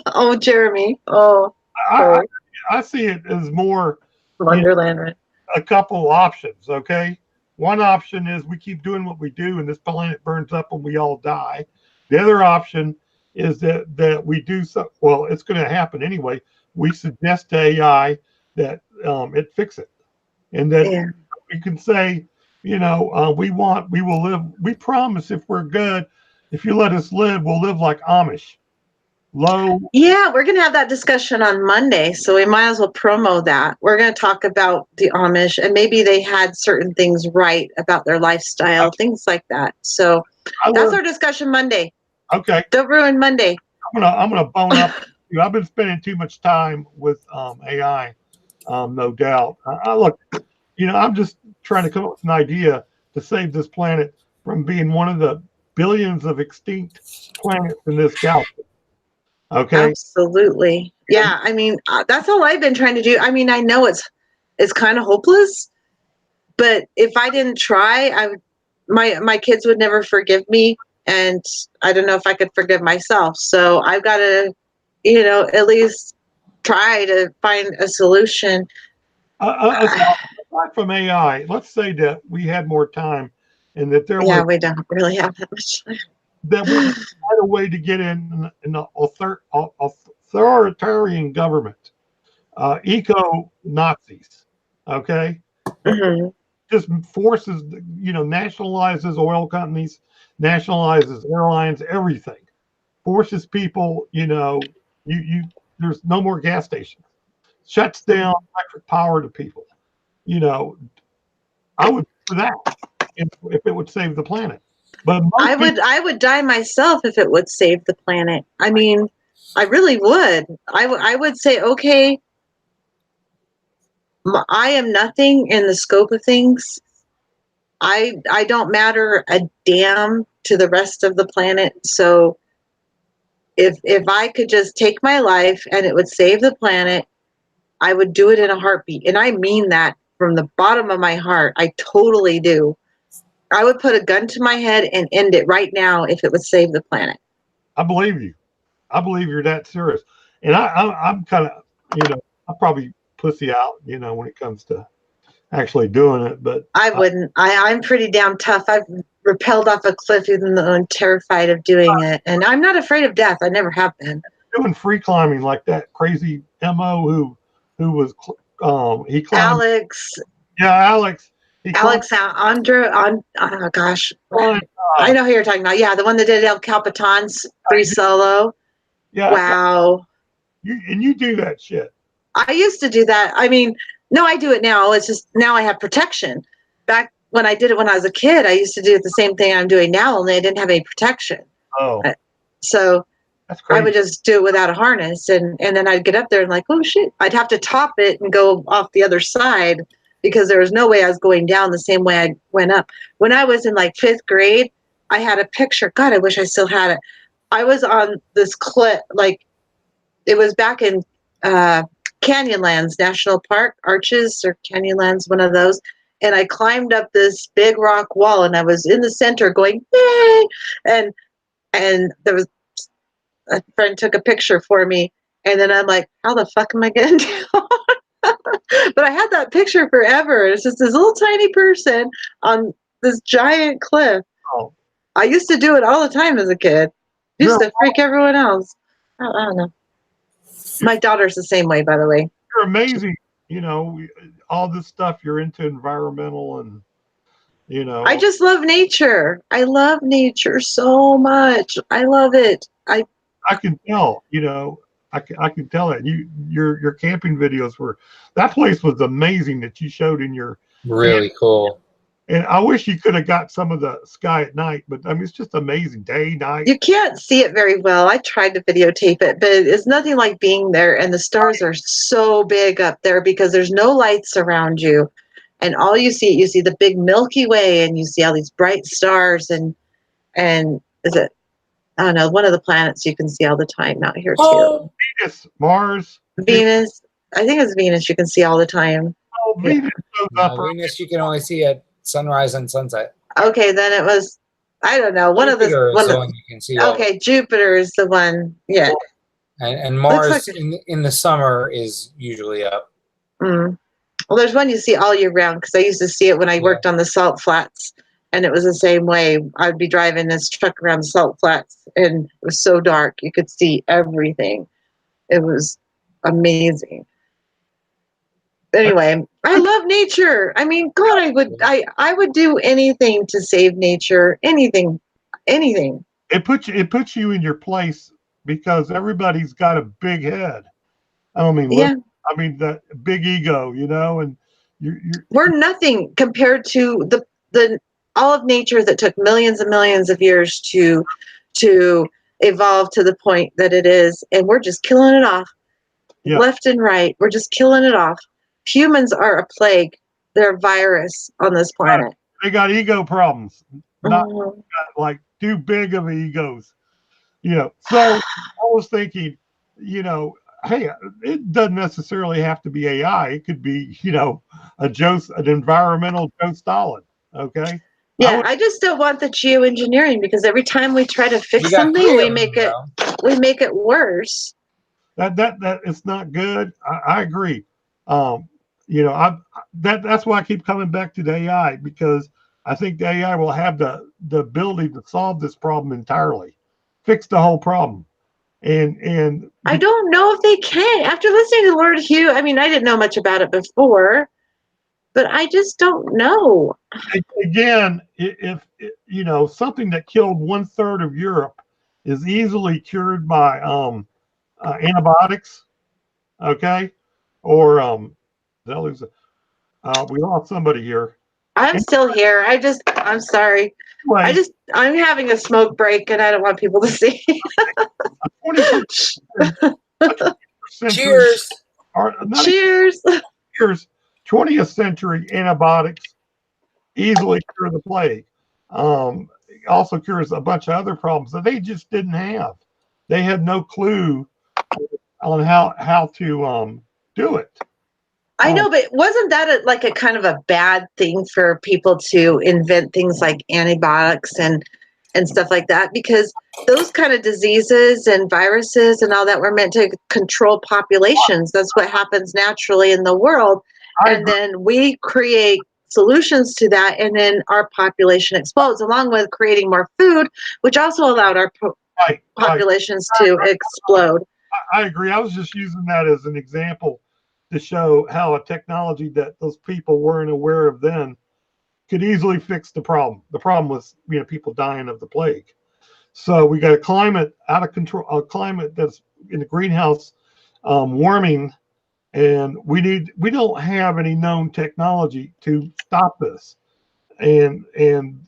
oh, Jeremy. Oh, I, I see it as more Wonderland. Right? a couple options. Okay, one option is we keep doing what we do, and this planet burns up and we all die. The other option is that we do so. Well, it's going to happen anyway. We suggest to AI that it fix it, and that Yeah. we can say, we will live. We promise if we're good, if you let us live, we'll live like Amish. Low. Yeah, we're going to have that discussion on Monday, so we might as well promo that. We're going to talk about the Amish, and maybe they had certain things right about their lifestyle, things like that. So that's our discussion Monday. Okay. Don't ruin Monday. I'm gonna bone up. I've been spending too much time with AI, no doubt. Look, I'm just trying to come up with an idea to save this planet from being one of the billions of extinct planets in this galaxy. Okay. Absolutely. Yeah. I mean, that's all I've been trying to do. I mean, I know it's kind of hopeless, but if I didn't try, my kids would never forgive me, and I don't know if I could forgive myself. So I've got to, at least try to find a solution. Aside from AI, let's say that we had more time, and that there Yeah, was we don't really have that much time. that we had a way to get in an authoritarian government, eco Nazis. Okay, Mhm. just forces, nationalizes oil companies, nationalizes airlines, everything. Forces people, you there's no more gas stations. Shuts down electric power to people. You know, I would for that if it would save the planet. But most people, I would die myself if it would save the planet. I mean, I really would. I would say, okay, I am nothing in the scope of things. I don't matter a damn to the rest of the planet. So if I could just take my life and it would save the planet, I would do it in a heartbeat. And I mean that from the bottom of my heart. I totally do. I would put a gun to my head and end it right now if it would save the planet. I believe you. I believe you're that serious. And I'm kind of, I probably pussy out, when it comes to actually doing it. But I wouldn't. I'm pretty damn tough. I've rappelled off a cliff even though I'm terrified of doing it. And I'm not afraid of death. I never have been. doing free climbing like that crazy mo who was he climbed. Alex, Yeah, Alex. He climbed. Andra, oh gosh. climbed, I know who you're talking about. Yeah, the one that did El Capitan's free solo. yeah, Wow. you do that shit. I used to do that. I mean, no, I do it now. It's just now I have protection. Back when I did it when I was a kid, I used to do the same thing I'm doing now, only I didn't have any protection. Oh, So that's I crazy. would just do it without a harness, and then I'd get up there and like, oh shit, I'd have to top it and go off the other side because there was no way I was going down the same way I went up. When I was in like 5th grade, I had a picture. God, I wish I still had it. I was on this cliff, like it was back in Canyonlands National Park, Arches or Canyonlands, one of those. And I climbed up this big rock wall, and I was in the center going, yay! And there was a friend took a picture for me, and then I'm like, how the fuck am I getting down? But I had that picture forever. It's just this little tiny person on this giant cliff. Oh, I used to do it all the time as a kid. Used to freak everyone else. I don't know. My daughter's the same way, by the way. you're amazing. All this stuff you're into environmental and I just love nature. I love nature so much. I love it. I can tell. I can tell that your camping videos that place was amazing that you showed in your Really cool. And I wish you could have got some of the sky at night, but I mean it's just amazing, day, night. You can't see it very well. I tried to videotape it, but it's nothing like being there. And the stars are so big up there because there's no lights around you. And all you see the big Milky Way, and you see all these bright stars, and is it, I don't know, one of the planets you can see all the time out here too. Venus, Mars, Venus. I think it's Venus you can see all the time. Oh, Venus shows up. Venus you can only see at sunrise and sunset. Okay, then it was, I don't know, Jupiter is the one you can see. Okay, Jupiter is the one. Yeah. And Mars in the summer is usually up. Mm. Well, there's one you see all year round because I used to see it when I worked on the salt flats, and it was the same way. I'd be driving this truck around the salt flats, and it was so dark you could see everything. It was amazing. Anyway, I love nature. I mean, God, I would do anything to save nature. Anything. It puts you in your place because everybody's got a big head. I mean, I mean that big ego, and we're nothing compared to the all of nature that took millions and millions of years to evolve to the point that it is, and we're just killing it off left and right. We're just killing it off. Humans are a plague. They're a virus on this planet. They got ego problems, not like too big of egos. So I was thinking, hey, it doesn't necessarily have to be AI. It could be, an environmental Joe Stalin. Okay. Yeah, I just don't want the geoengineering because every time we try to fix something, we make it worse. That it's not good. I agree. That's why I keep coming back to the AI, because I think the AI will have the ability to solve this problem entirely, fix the whole problem. And I don't know if they can. After listening to Lord Hugh, I mean, I didn't know much about it before, but I just don't know. Again, if something that killed 1/3 of Europe is easily cured by antibiotics, okay, or we lost somebody here. I'm still here. I'm sorry. Anyway, I'm having a smoke break, and I don't want people to see. Cheers. Cheers. Cheers. 20th century antibiotics easily cure the plague. Also cures a bunch of other problems that they just didn't have. They had no clue on how to do it. I know, but wasn't that like a kind of a bad thing for people to invent things like antibiotics and and stuff like that, because those kind of diseases and viruses and all that were meant to control populations. That's what happens naturally in the world. And then we create solutions to that, and then our population explodes, along with creating more food, which also allowed our populations to explode. I agree. I was just using that as an example to show how a technology that those people weren't aware of then could easily fix the problem. The problem was, people dying of the plague. So we got a climate out of control, a climate that's in the greenhouse warming, and we don't have any known technology to stop this. And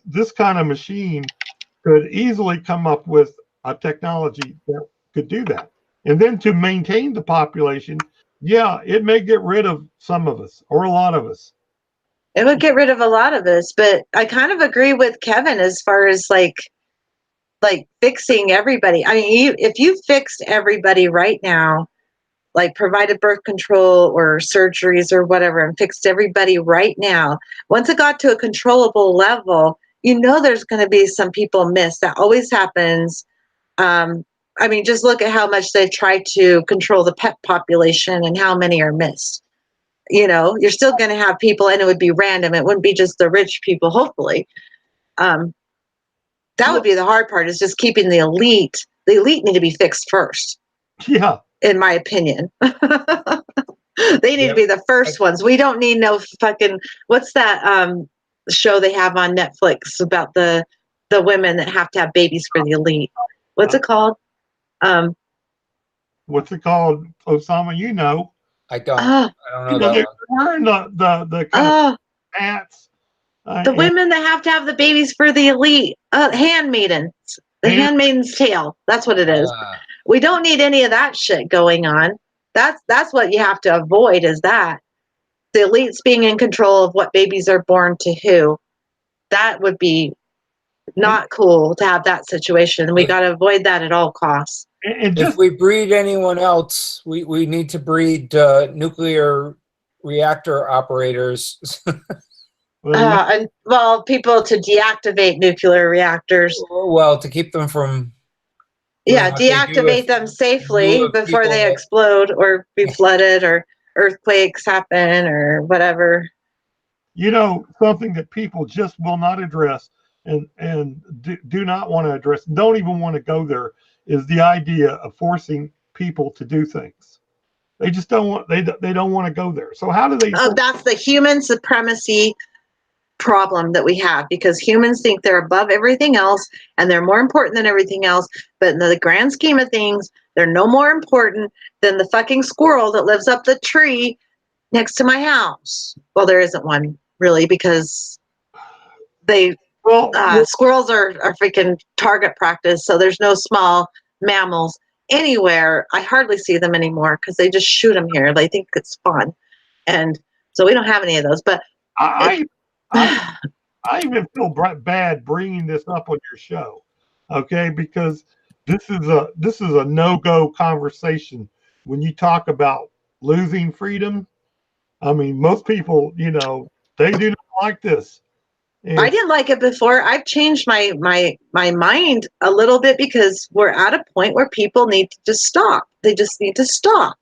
this kind of machine could easily come up with a technology that could do that. And then to maintain the population, yeah, it may get rid of some of us or a lot of us. It would get rid of a lot of us, but I kind of agree with Kevin as far as like fixing everybody. I mean, if you fixed everybody right now, like provided birth control or surgeries or whatever, and fixed everybody right now, once it got to a controllable level, there's going to be some people missed. That always happens. I mean, just look at how much they try to control the pet population and how many are missed. You're still going to have people, and it would be random. It wouldn't be just the rich people, hopefully. That would be the hard part, is just keeping the elite. The elite need to be fixed first. Yeah. In my opinion. They need to be the first ones. We don't need no fucking, what's that show they have on Netflix about the women that have to have babies for the elite? What's it called? What's it called, Osama? I don't know that they're one. wearing the kind of hats. The women that have to have the babies for the elite. Handmaidens. The Handmaid's Tale. That's what it is. We don't need any of that shit going on. That's what you have to avoid, is that. The elites being in control of what babies are born to who. That would be not cool to have that situation. We got to avoid that at all costs. If we breed anyone else, we need to breed nuclear reactor operators. People to deactivate nuclear reactors. Well, to keep them from... Yeah, deactivate them safely before they explode or be flooded or earthquakes happen or whatever. Something that people just will not address and do not want to address, don't even want to go there, is the idea of forcing people to do things. They just don't want, they don't want to go there. So how do they? That's the human supremacy problem that we have, because humans think they're above everything else and they're more important than everything else. But in the grand scheme of things, they're no more important than the fucking squirrel that lives up the tree next to my house. Well, there isn't one really, because squirrels are freaking target practice. So there's no small mammals anywhere. I hardly see them anymore because they just shoot them here. They think it's fun. And so we don't have any of those. But I even feel bad bringing this up on your show, okay? Because this is a no-go conversation when you talk about losing freedom. I mean, most people, they do not like this. And I didn't like it before. I've changed my mind a little bit, because we're at a point where people need to just stop. They just need to stop.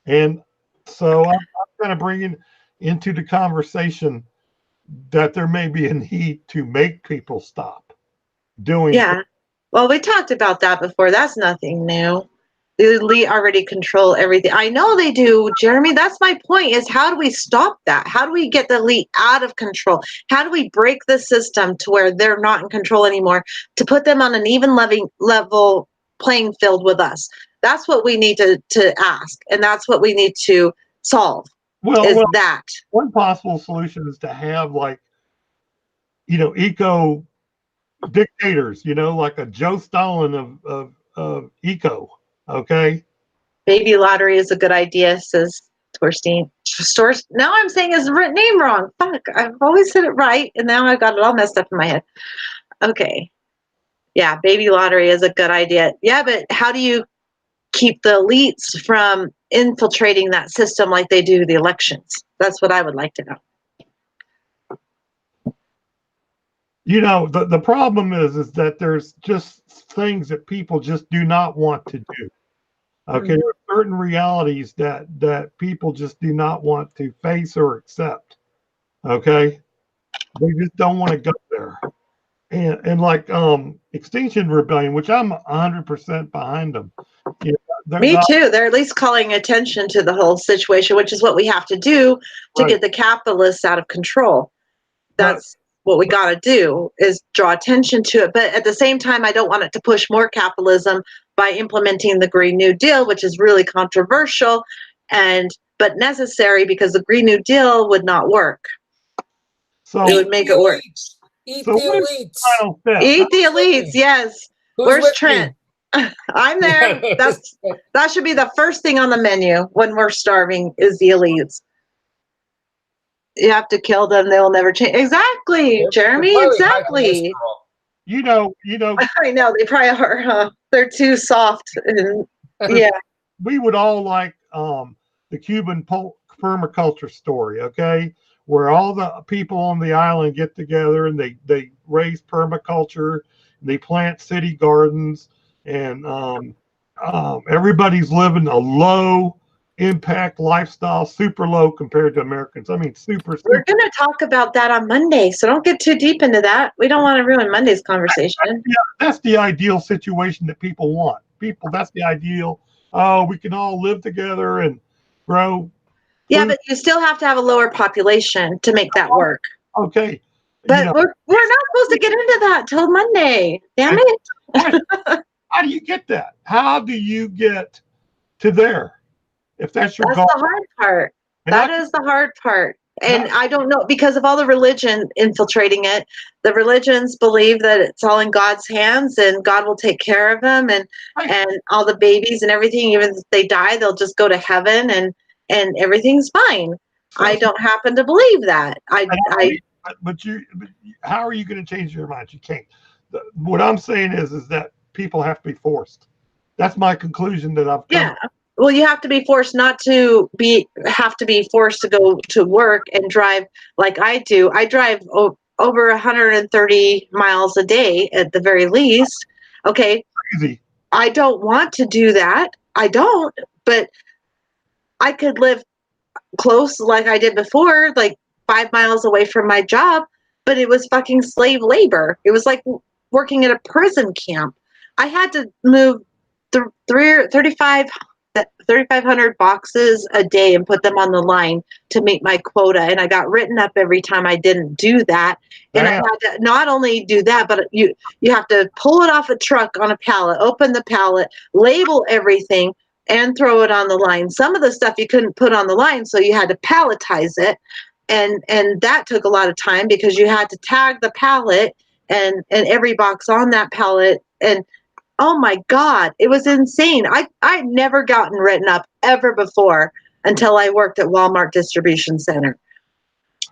And so I'm kind of bringing into the conversation that there may be a need to make people stop doing. Yeah. Well, we talked about that before. That's nothing new. The elite already control everything. I know they do, Jeremy. That's my point, is how do we stop that? How do we get the elite out of control? How do we break the system to where they're not in control anymore, to put them on an even level playing field with us? That's what we need to ask, and that's what we need to solve. That one possible solution is to have, like, eco dictators, like a Joe Stalin of eco. Okay. Baby lottery is a good idea, says Torstein. Now I'm saying his name wrong. Fuck, I've always said it right, and now I've got it all messed up in my head. Okay. Yeah, baby lottery is a good idea. Yeah, but how do you keep the elites from infiltrating that system like they do the elections? That's what I would like to know. You know, the problem is that there's just things that people just do not want to do. Okay, there are certain realities that people just do not want to face or accept. Okay, they just don't want to go there. And like Extinction Rebellion, which I'm 100% behind them. You know, Me too. They're at least calling attention to the whole situation, which is what we have to do to right. get the capitalists out of control. That's what we got to do, is draw attention to it. But at the same time, I don't want it to push more capitalism by implementing the Green New Deal, which is really controversial but necessary, because the Green New Deal would not work. So it would make it work. Eat So the when's elites. final step? Eat the elites, yes. Who's Where's with Trent? me? I'm there. That should be the first thing on the menu when we're starving, is the elites. You have to kill them; they will never change. Exactly, Jeremy. They're probably high Exactly. cholesterol. You know, I know they probably are. Huh? They're too soft, and yeah. we would all like the Cuban permaculture story, okay, where all the people on the island get together and they raise permaculture, they plant city gardens, and everybody's living a low impact lifestyle, super low compared to Americans. I mean, super. We're going to talk about that on Monday, so don't get too deep into that. We don't want to ruin Monday's conversation. Yeah, that's the ideal situation that people want. That's the ideal. Oh, we can all live together and grow. Yeah, food. but you still have to have a lower population to make that work. Okay. But we're not supposed to get into that till Monday. Damn it. How do you get that? How do you get to there? If that's your goal. That's the hard part. That is the hard part. And I don't know, because of all the religion infiltrating it, the religions believe that it's all in God's hands and God will take care of them, and all the babies and everything, even if they die, they'll just go to heaven and everything's fine. So, I don't happen to believe that. But how are you going to change your mind? You can't. What I'm saying is that people have to be forced. That's my conclusion that I've come. Yeah. Well, you have to be forced have to be forced to go to work and drive like I do. I drive over 130 miles a day at the very least. Okay. Crazy. I don't want to do that. I don't, but I could live close like I did before, like 5 miles away from my job, but it was fucking slave labor. It was like working at a prison camp. I had to move 3,500 boxes a day and put them on the line to meet my quota. And I got written up every time I didn't do that. And I had to not only do that, but you have to pull it off a truck on a pallet, open the pallet, label everything, and throw it on the line. Some of the stuff you couldn't put on the line, so you had to palletize it. And that took a lot of time, because you had to tag the pallet and every box on that pallet. And oh my God, it was insane. I'd never gotten written up ever before until I worked at Walmart Distribution Center.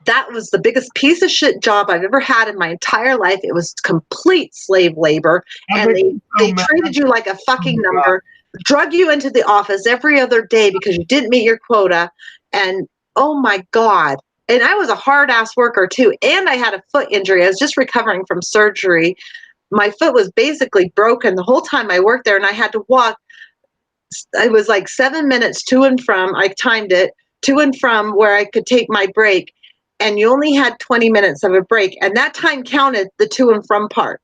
That was the biggest piece of shit job I've ever had in my entire life. It was complete slave labor. And they treated you like a fucking number, drug you into the office every other day because you didn't meet your quota. And oh my God. And I was a hard ass worker too. And I had a foot injury. I was just recovering from surgery. My foot was basically broken the whole time I worked there, and I had to walk. It was like 7 minutes to and from. I timed it to and from where I could take my break, and you only had 20 minutes of a break, and that time counted the to and from part.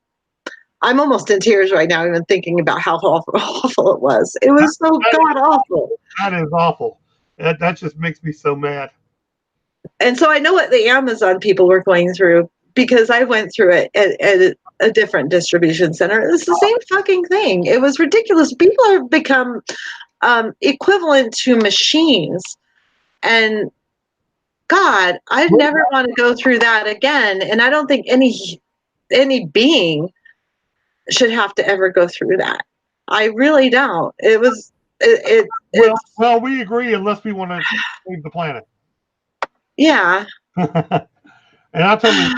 I'm almost in tears right now, even thinking about how awful it was. It was so god awful. That is awful. That just makes me so mad. And so I know what the Amazon people were going through, because I went through it at a different distribution center. It's the same fucking thing. It was ridiculous. People have become equivalent to machines. And God, I'd never want to go through that again. And I don't think any being should have to ever go through that. I really don't. It was well, we agree, unless we want to save the planet. Yeah. And I'll tell you,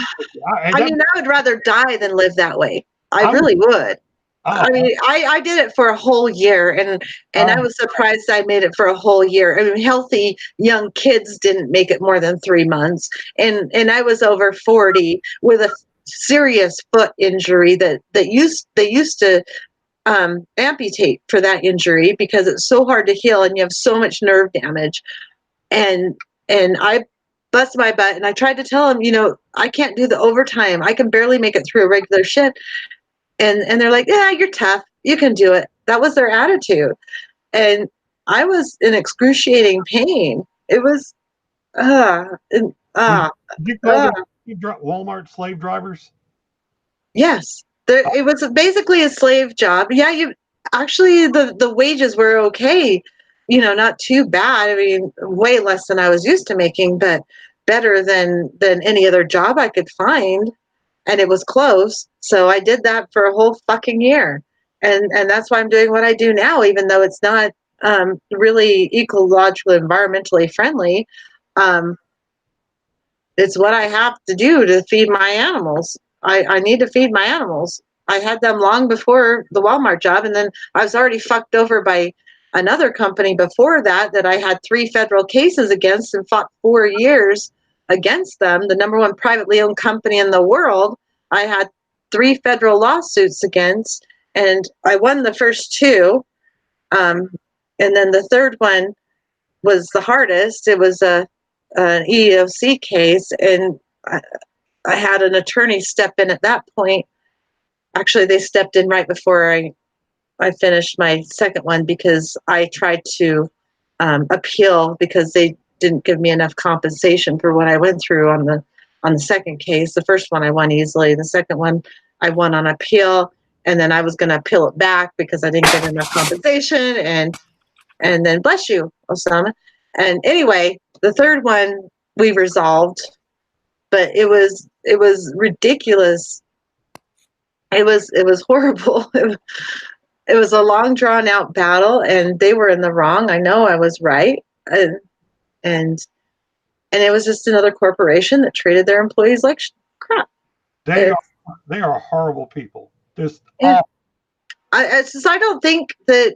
I would rather die than live that way. I really would. I mean, I did it for a whole year, and I was surprised I made it for a whole year. I mean, healthy young kids didn't make it more than 3 months, and I was over 40 with serious foot injury that they used to amputate for that injury because it's so hard to heal and you have so much nerve damage. And I bust my butt and I tried to tell them, I can't do the overtime. I can barely make it through a regular shift. And they're like, yeah, you're tough. You can do it. That was their attitude. And I was in excruciating pain. It was, Did you call them Walmart slave drivers? Yes. It was basically a slave job. Yeah, actually the wages were okay. Not too bad. I mean, way less than I was used to making, but better than any other job I could find. And it was close. So I did that for a whole fucking year. And that's why I'm doing what I do now, even though it's not really ecologically, environmentally friendly. It's what I have to do to feed my animals. I need to feed my animals. I had them long before the Walmart job, and then I was already fucked over by another company before that I had 3 federal cases against and fought 4 years against them. The number 1 privately owned company in the world, I had 3 federal lawsuits against, and I won the first 2. And then the third one was the hardest. It was an EEOC case, and I had an attorney step in at that point. Actually, they stepped in right before I finished my second one because I tried to appeal because they didn't give me enough compensation for what I went through on the second case. The first one I won easily. The second one I won on appeal, and then I was going to appeal it back because I didn't get enough compensation. And then bless you, Osama. And anyway, the third one we resolved, but it was ridiculous. It was horrible. It was a long drawn out battle, and they were in the wrong. I know I was right, and it was just another corporation that treated their employees like crap. They are horrible people. Just yeah. I don't think that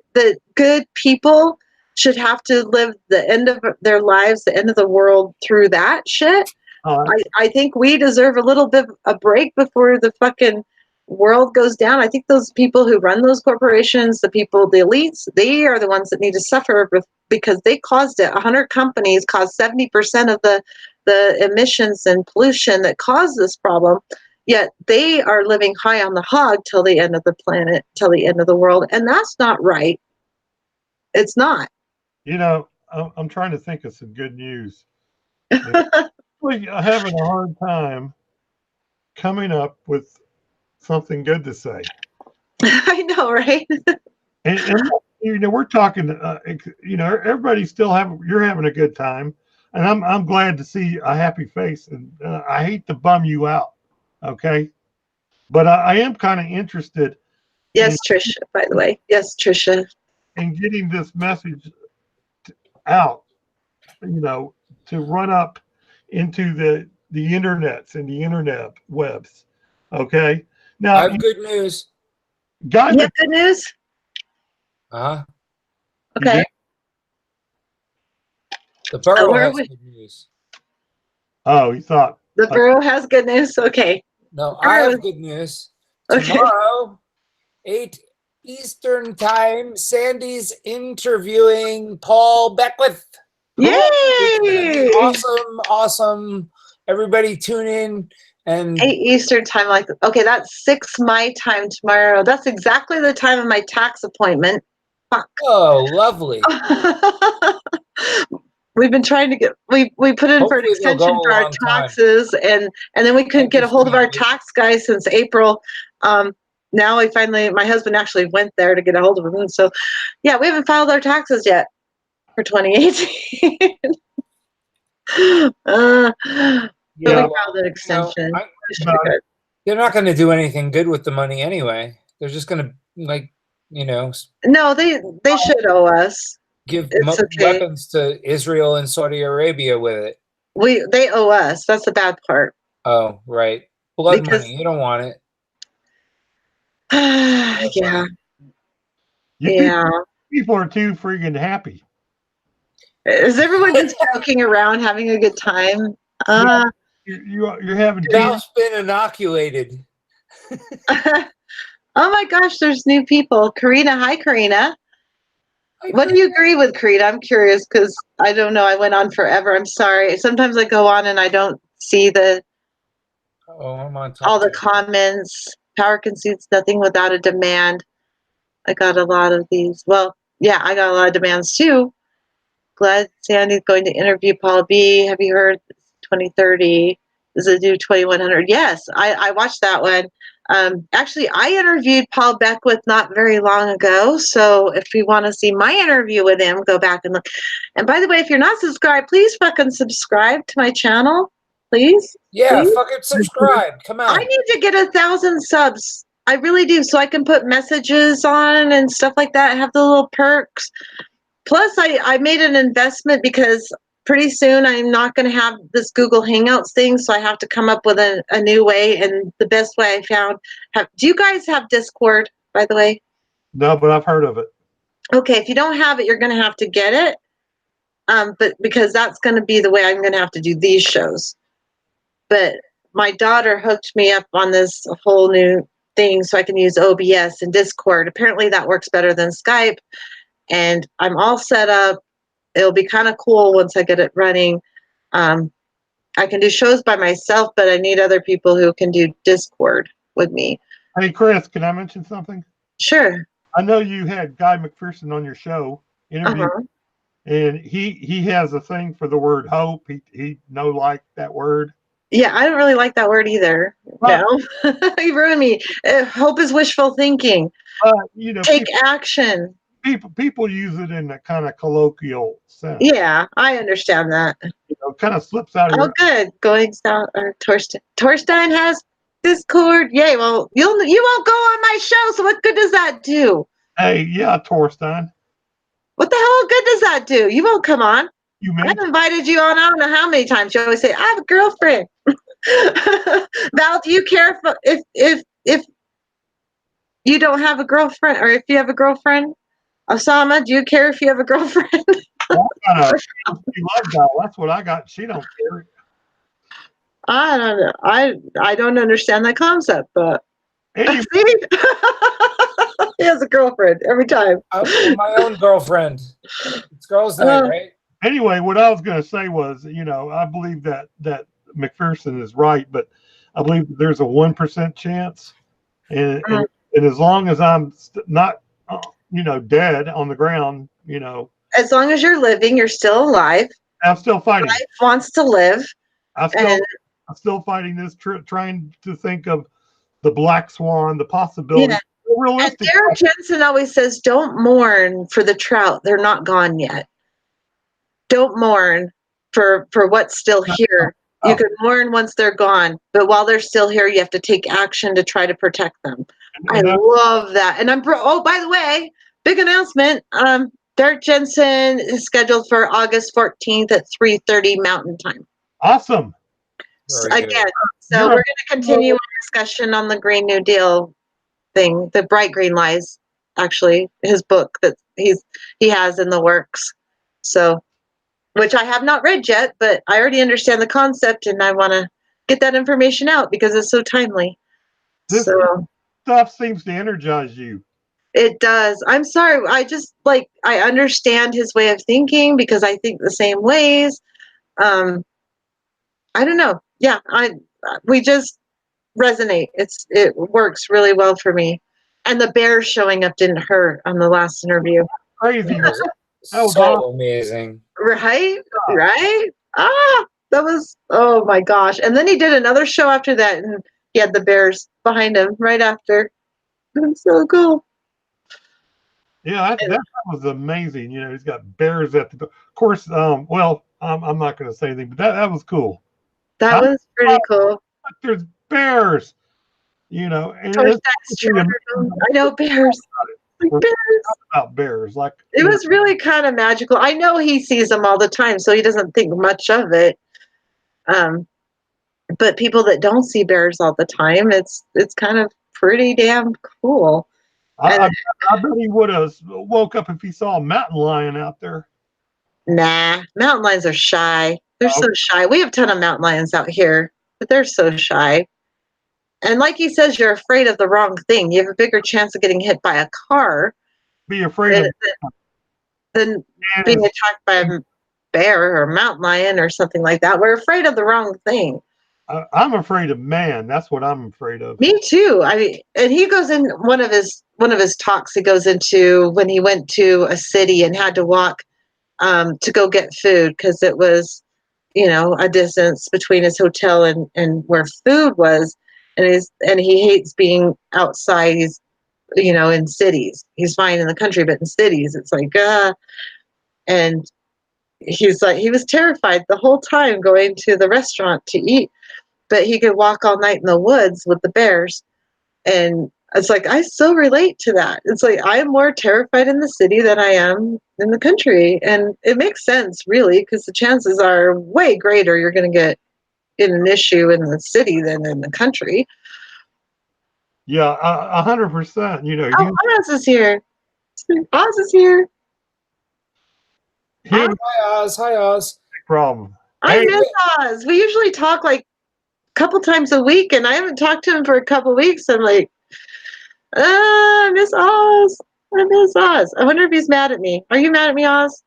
good people should have to live the end of their lives, the end of the world through that shit. I think we deserve a little bit of a break before the fucking world goes down. I think those people who run those corporations, the elites, they are the ones that need to suffer because they caused it. 100 companies caused 70% of the emissions and pollution that caused this problem. Yet they are living high on the hog till the end of the planet, till the end of the world. And that's not right. It's not. I'm trying to think of some good news. I'm having a hard time coming up with something good to say. I know, right? and we're talking. Everybody's still you're having a good time, and I'm glad to see a happy face. And I hate to bum you out, okay? But I am kind of interested. Yes, Trisha. By the way, yes, Trisha. In getting this message out, to run up into the internets and the internet webs. Okay. Now I have good news. You have good news? Uh-huh. Okay. The borough has good news. Oh, he thought the borough has good news. Okay. No, I have good news. Tomorrow, 8 Eastern Time, Sandy's interviewing Paul Beckwith. Yay! Awesome. Everybody tune in. And 8 Eastern Time, okay, that's 6 my time tomorrow. That's exactly the time of my tax appointment. Fuck. Oh, lovely. We've been trying to get we put in for an extension for our taxes and then we couldn't get a hold of our tax guy since April. Now my husband actually went there to get a hold of him. So yeah, we haven't filed our taxes yet for 2018. We filed an extension. They're not going to do anything good with the money anyway. They're just going to No, they should owe us. Give weapons to Israel and Saudi Arabia with it. They owe us. That's the bad part. Oh, right. Blood money. You don't want it. Yeah. People are too freaking happy. Is everyone just joking around, having a good time? you're having Ralph's been inoculated. Oh my gosh, there's new people. Karina, hi Karina. What do you agree with, Karina? I'm curious because I don't know. I went on forever. I'm sorry. Sometimes I go on and I don't see I'm on top all the of it. comments. Power concedes nothing without a demand. I got a lot of these. Well, yeah, I got a lot of demands too. Glad Sandy's going to interview Paula B. Have you heard 2030? Is it due 2100? Yes, I watched that one. Actually, I interviewed Paul Beckwith not very long ago. So if you want to see my interview with him, go back and look. And by the way, if you're not subscribed, please fucking subscribe to my channel. Please. Yeah, Please. fucking subscribe. Come I on. need to get 1,000 subs. I really do. So I can put messages on and stuff like that. Have the little perks. Plus, I made an investment because pretty soon I'm not going to have this Google Hangouts thing, so I have to come up with a new way. And the best way I found, do you guys have Discord, by the way? No, but I've heard of it. Okay, if you don't have it, you're going to have to get it. But because that's going to be the way I'm going to have to do these shows. But my daughter hooked me up on this whole new thing so I can use OBS and Discord. Apparently that works better than Skype. And I'm all set up. It'll be kind of cool once I get it running. I can do shows by myself, but I need other people who can do Discord with me. Hey, Chris, can I mention something? Sure. I know you had Guy McPherson on your show interview, and he has a thing for the word hope. He no like that word. Yeah, I don't really like that word either. No, you ruined me. Hope is wishful thinking. You know, take action. People use it in a kind of colloquial sense. Yeah, I understand that. You know, kind of slips out of your. Good. Going south or Torstein has Discord. Yay. Well, you won't go on my show, so what good does that do? Hey, yeah, Torstein. What the hell good does that do? You won't come on. I've invited you on I don't know how many times. You always say, I have a girlfriend. Val, do you care if you don't have a girlfriend or if you have a girlfriend? Osama, do you care if you have a girlfriend? She loves Val. That's what I got. She don't care. I don't know. I don't understand that concept, but anyway. He has a girlfriend every time. I'm my own girlfriend. It's girls' night, right? Anyway, what I was going to say was, you know, I believe that McPherson is right, but I believe there's a 1% chance, and as long as I'm not, you know, dead on the ground, you know, as long as you're living, you're still alive. I'm still fighting. Life wants to live. I'm still fighting this, trying to think of the black swan, the possibility. Yeah. Realistic. And Derek Jensen always says, "Don't mourn for the trout; they're not gone yet. Don't mourn for what's still here. You can mourn once they're gone, but while they're still here, you have to take action to try to protect them." I love that. And oh, by the way, big announcement. Derek Jensen is scheduled for August 14th at 3:30 Mountain Time. Awesome. Again, so we're going to continue our discussion on the Green New Deal thing, the Bright Green Lies, actually, his book that he has in the works. So, which I have not read yet, but I already understand the concept and I want to get that information out because it's so timely. This stuff seems to energize you. It does. I'm sorry. I just I understand his way of thinking because I think the same ways. I don't know. Yeah, we just resonate. It works really well for me. And the bears showing up didn't hurt on the last interview. Crazy. That was so amazing. Right? Right? That was, oh my gosh. And then he did another show after that and he had the bears behind him right after. It was so cool. Yeah, that was amazing. You know, he's got bears at the door. Of course, well, I'm not going to say anything, but that was cool. That was pretty cool. There's bears, you know. And I know bears. Bears. About bears, like it was really kind of magical. I know he sees them all the time, so he doesn't think much of it. But people that don't see bears all the time, it's kind of pretty damn cool. I bet he would have woke up if he saw a mountain lion out there. Nah, mountain lions are shy. They're so shy. We have a ton of mountain lions out here. but they're so shy. And like he says, you're afraid of the wrong thing. You have a bigger chance of getting hit by a car Be afraid of than being attacked by a bear or a mountain lion or something like that. We're afraid of the wrong thing. I'm afraid of man. That's what I'm afraid of. Me too. I mean, and he goes in one of his talks. He goes into when he went to a city and had to walk to go get food because it was, a distance between his hotel and where food was, and he hates being outside. He's, in cities. He's fine in the country, but in cities, it's like, and he's like, he was terrified the whole time going to the restaurant to eat, but he could walk all night in the woods with the bears. And it's like, I so relate to that. It's like, I am more terrified in the city than I am in the country. And it makes sense, really, because the chances are way greater you're going to get in an issue in the city than in the country. Yeah, 100%. Oh, Oz is here. Oz is here. Here's Hi, Oz. Hi, Oz. the problem. I miss Oz. We usually talk like a couple times a week, and I haven't talked to him for a couple weeks. I'm like, I miss Oz. I miss Oz. I wonder if he's mad at me. Are you mad at me, Oz?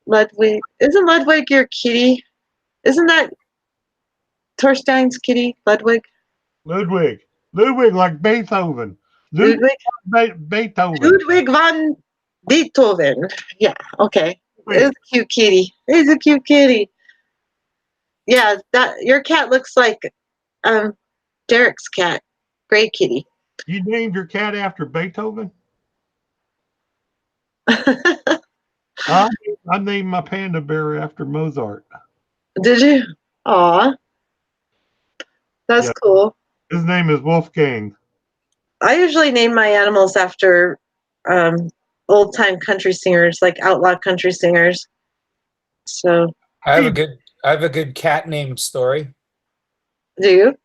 Ludwig. Isn't Ludwig your kitty? Isn't that Torstein's kitty, Ludwig? Ludwig like Beethoven. Ludwig? Beethoven. Ludwig von Beethoven. Yeah, okay. It's a cute kitty. He's a cute kitty. Yeah, that your cat looks like Derek's cat. Great kitty. You named your cat after Beethoven? I named my panda bear after Mozart. Did you? Aw. That's cool. His name is Wolfgang. I usually name my animals after old time country singers, like outlaw country singers. So I have a good cat name story. do you?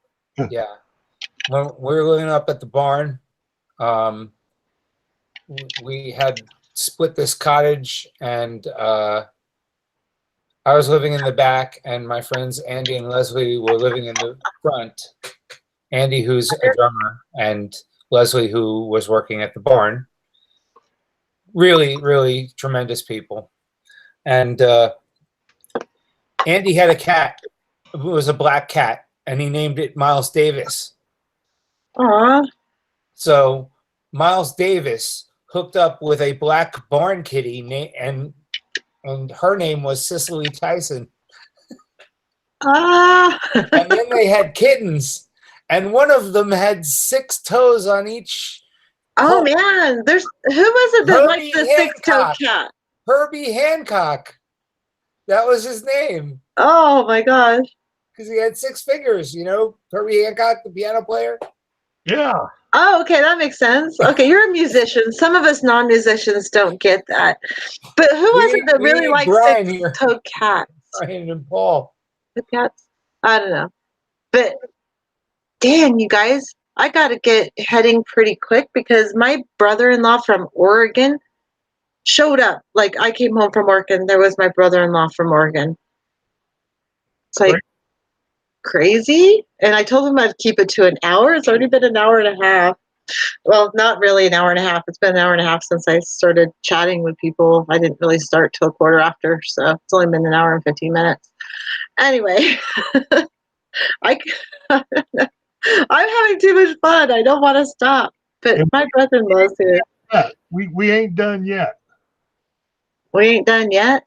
Yeah. When we were living up at the barn, we had split this cottage, and I was living in the back, and my friends Andy and Leslie were living in the front. Andy, who's a drummer, and Leslie, who was working at the barn. Really, really tremendous people. And Andy had a cat. It was a black cat, and he named it Miles Davis. Aw. So Miles Davis hooked up with a black barn kitty, and her name was Cicely Tyson. Ah. And then they had kittens, and one of them had 6 toes on each. Oh man, who was it that liked the 6-toed cat? Herbie Hancock. That was his name. Oh my gosh. Because he had 6 fingers, Herbie Hancock, the piano player. Yeah. Oh, okay, that makes sense. Okay, you're a musician. Some of us non-musicians don't get that. But who was it that really liked 6-toed cats? Brian and Paul. The cats? I don't know. But dang, you guys, I got to get heading pretty quick because my brother-in-law from Oregon showed up. Like, I came home from work and there was my brother-in-law from Oregon. It's like crazy. And I told him I'd keep it to an hour. It's already been an hour and a half. Well, not really an hour and a half. It's been an hour and a half since I started chatting with people. I didn't really start till a quarter after, so it's only been an hour and 15 minutes. Anyway, I'm having too much fun. I don't want to stop. But my brother-in-law's here. We ain't done yet. We ain't done yet?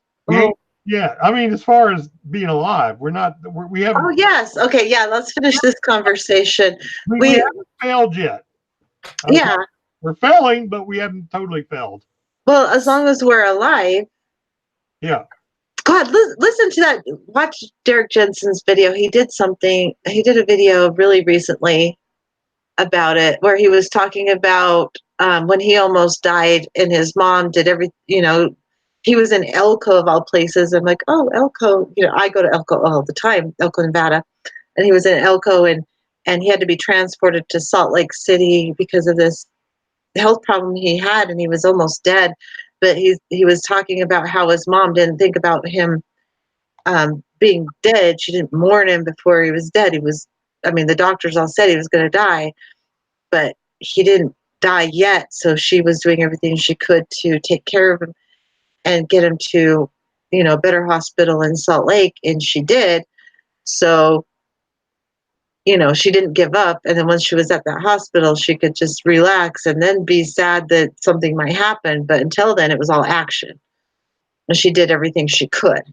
Yeah, I mean, as far as being alive, we haven't. Oh, yes. Okay, yeah, let's finish this conversation. We haven't failed yet. Okay? Yeah. We're failing, but we haven't totally failed. Well, as long as we're alive. Yeah. God, listen to that. Watch Derek Jensen's video. He did a video really recently about it where he was talking about when he almost died and his mom did everything, he was in Elko of all places. I'm like, oh, Elko, I go to Elko all the time, Elko, Nevada. And he was in Elko and he had to be transported to Salt Lake City because of this health problem he had, and he was almost dead. But he was talking about how his mom didn't think about him being dead, she didn't mourn him before he was dead. The doctors all said he was going to die, but he didn't die yet. So she was doing everything she could to take care of him and get him to, a better hospital in Salt Lake. And she did. So, she didn't give up. And then once she was at that hospital, she could just relax and then be sad that something might happen. But until then, it was all action. And she did everything she could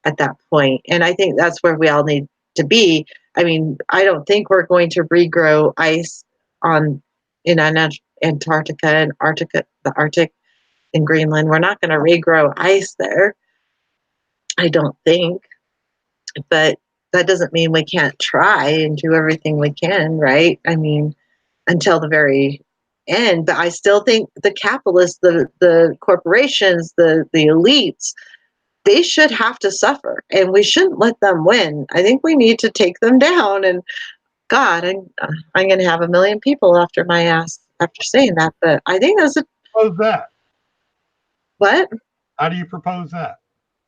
at that point. And I think that's where we all need to be. I don't think we're going to regrow ice in Antarctica and the Arctic in Greenland. We're not going to regrow ice there. I don't think. But that doesn't mean we can't try and do everything we can, right? Until the very end. But I still think the capitalists, the corporations, the elites, they should have to suffer, and we shouldn't let them win. I think we need to take them down. And God, I'm going to have 1 million people after my ass after saying that. But I think that's Propose that. What? How do you propose that?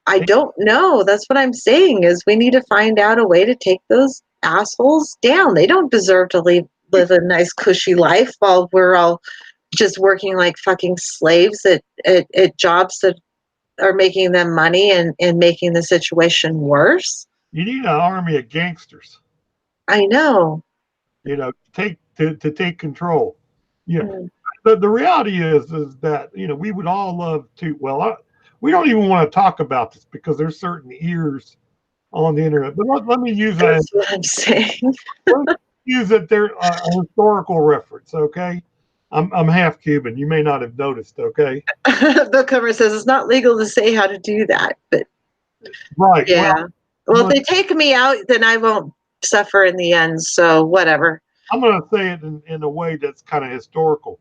I don't know. That's what I'm saying is we need to find out a way to take those assholes down. They don't deserve to live a nice cushy life while we're all just working like fucking slaves at jobs that are making them money and making the situation worse. You need an army of gangsters. I know. To take control. The reality is that we would all love to. Well, we don't even want to talk about this because there's certain ears on the internet. But let me use that. That's what I'm saying. Use it there a historical reference. Okay, I'm half Cuban. You may not have noticed. Okay. Bill Comer says it's not legal to say how to do that, but right. Yeah. Well, if they take me out, then I won't suffer in the end. So whatever. I'm going to say it in a way that's kind of historical.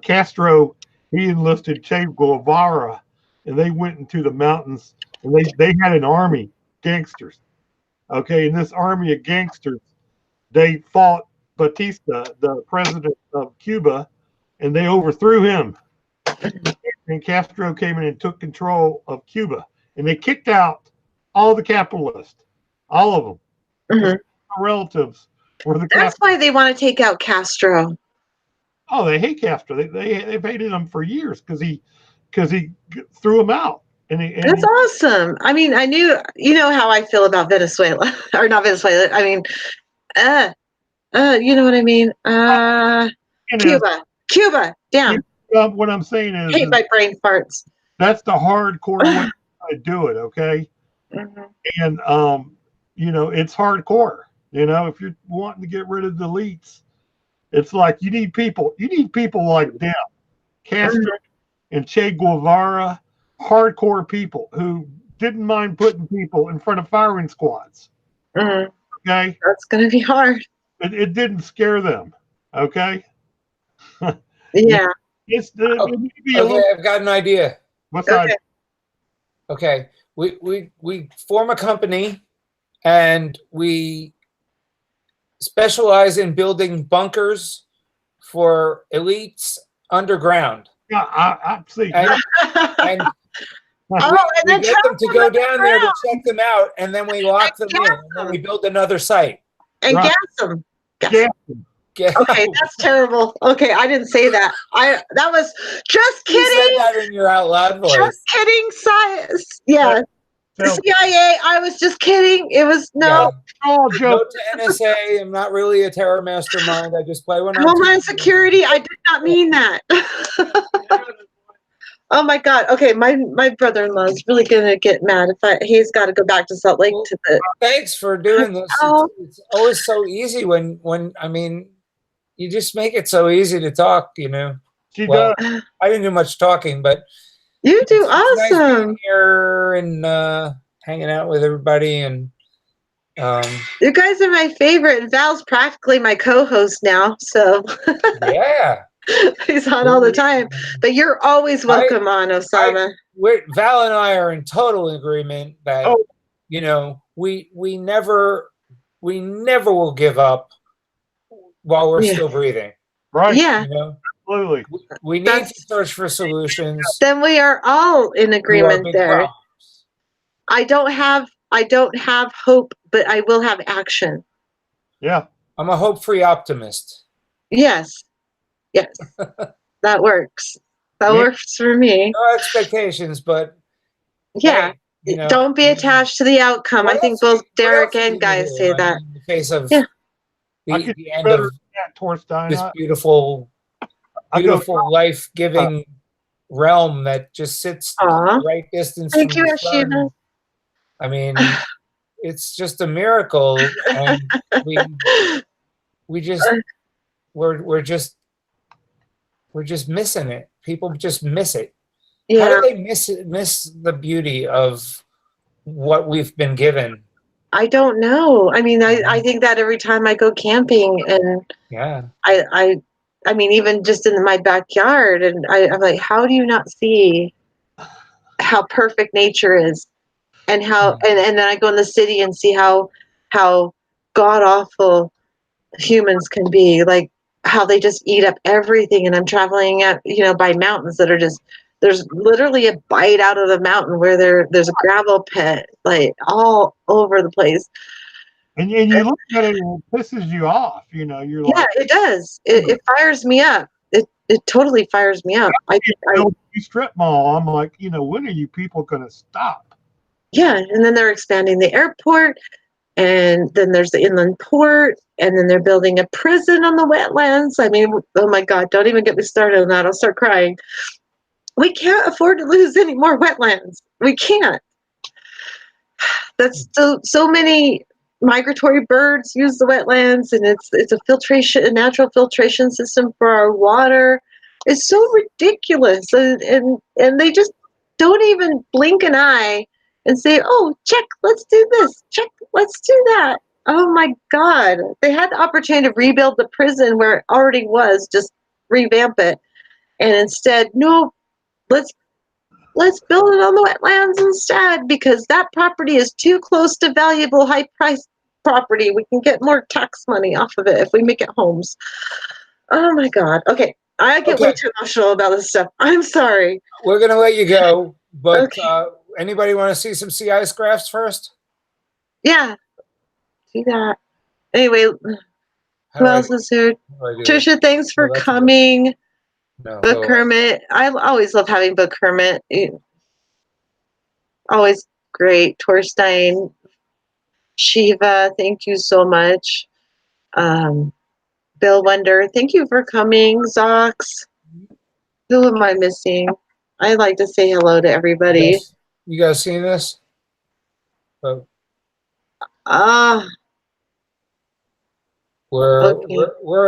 Castro, he enlisted Che Guevara, and they went into the mountains, and they had an army, gangsters. Okay, and this army of gangsters, they fought Batista, the president of Cuba, and they overthrew him. And Castro came in and took control of Cuba, and they kicked out all the capitalists, all of them. Mm-hmm. Relatives were the. That's why they want to take out Castro. Oh, they hate Castro. They've hated him for years because he threw him out. That's awesome. I knew, how I feel about Venezuela or not Venezuela. You know what I mean? Cuba. Damn. What I'm saying is, hate my brain farts. That's the hardcore way to do it. Okay. Mm-hmm. And it's hardcore. If you're wanting to get rid of the elites, it's like you need people like them, Castro and Che Guevara, hardcore people who didn't mind putting people in front of firing squads. Mm-hmm. Okay, that's gonna be hard. It didn't scare them. Okay. Yeah. Okay, I've got an idea. What's that? Okay, we form a company, and we specialize in building bunkers for elites underground. Yeah, I see. And we get them to go down there to check them out, and then we lock them in, and then we build another site. And gas them. Gas them. Okay, that's terrible. Okay, I didn't say that. That was just kidding. You said that in your out loud voice. Just kidding, science. Yeah. The CIA, I was just kidding. It was no. Oh, Joe. Note to NSA, I'm not really a terror mastermind. I just play when I'm Homeland Security, I did not mean that. Oh my God. Okay, my brother-in-law is really gonna get mad if he's got to go back to Salt Lake to the. Thanks for doing this. It's always so easy when you just make it so easy to talk. She well, does. I didn't do much talking, but you do awesome. Nice being here and hanging out with everybody, and you guys are my favorite. And Val's practically my co-host now, so yeah. He's on all the time, but you're always welcome on, Osama. Val and I are in total agreement that we never will give up while we're still breathing. Right? Yeah. Absolutely. We need to search for solutions. Then we are all in agreement there. I don't have hope, but I will have action. Yeah. I'm a hope-free optimist. Yes. Yes. That works. That Yeah. works for me. No expectations, but Yeah. hey, you know, Don't be attached to the outcome. I think both Derek and Guy say I that. mean, in the face of Yeah. I could the do end better of than that, Torstein. this beautiful, I go, life-giving realm that just sits Aw. the right distance Thank from you, the Ashina. sun. I mean, it's just a miracle, and we just we're just missing it. People just miss it. How Yeah. do they miss the beauty of what we've been given? I don't know. I mean, I think that every time I go camping, and Yeah. I mean, even just in my backyard, and I'm like, how do you not see how perfect nature is, and how, and then I go in the city and see how god awful humans can be, like how they just eat up everything. And I'm traveling at, by mountains that are just, there's literally a bite out of the mountain where there's a gravel pit like all over the place. and you look at it and it pisses you off. You're Yeah, like, it does. It fires me up. It totally fires me up. strip mall. I'm like, when are you people going to stop? Yeah, and then they're expanding the airport, and then there's the inland port, and then they're building a prison on the wetlands. I mean, oh my God, don't even get me started on that. I'll start crying. We can't afford to lose any more wetlands. We can't. That's so many migratory birds use the wetlands, and it's a natural filtration system for our water. It's so ridiculous, and they just don't even blink an eye and say, "Oh, check, let's do this. Check, let's do that." Oh my God, they had the opportunity to rebuild the prison where it already was, just revamp it, and instead, no, let's build it on the wetlands instead, because that property is too close to valuable, high priced property. We can get more tax money off of it if we make it homes. Oh my God. Okay. I get way too emotional about this stuff. I'm sorry. We're going to let you go, but Okay. anybody want to see some sea ice graphs first? Yeah. See that. Anyway, who else is here? Trisha, thanks for coming. Book Hermit. I always love having Book Hermit. Always great. Torstein, Shiva, thank you so much. Bill Wonder, thank you for coming. Zox, who am I missing? I like to say hello to everybody. You guys seen this? We're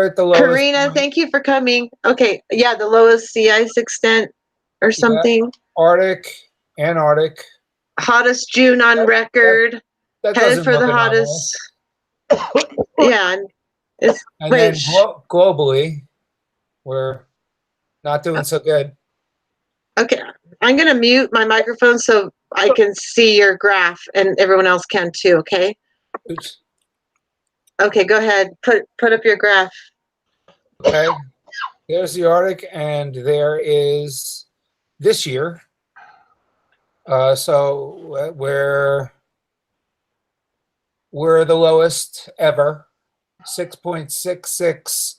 at the lowest. Karina, point. Thank you for coming. Okay, yeah, the lowest sea ice extent or something. Yeah. Arctic, Antarctic. Hottest June on record. That Headed for the hottest. Yeah. And then globally, we're not doing so good. Okay, I'm going to mute my microphone so I can see your graph, and everyone else can too, okay? Oops. Okay, go ahead. Put up your graph. Okay. There's the Arctic, and there is this year. So we're the lowest ever, 6.66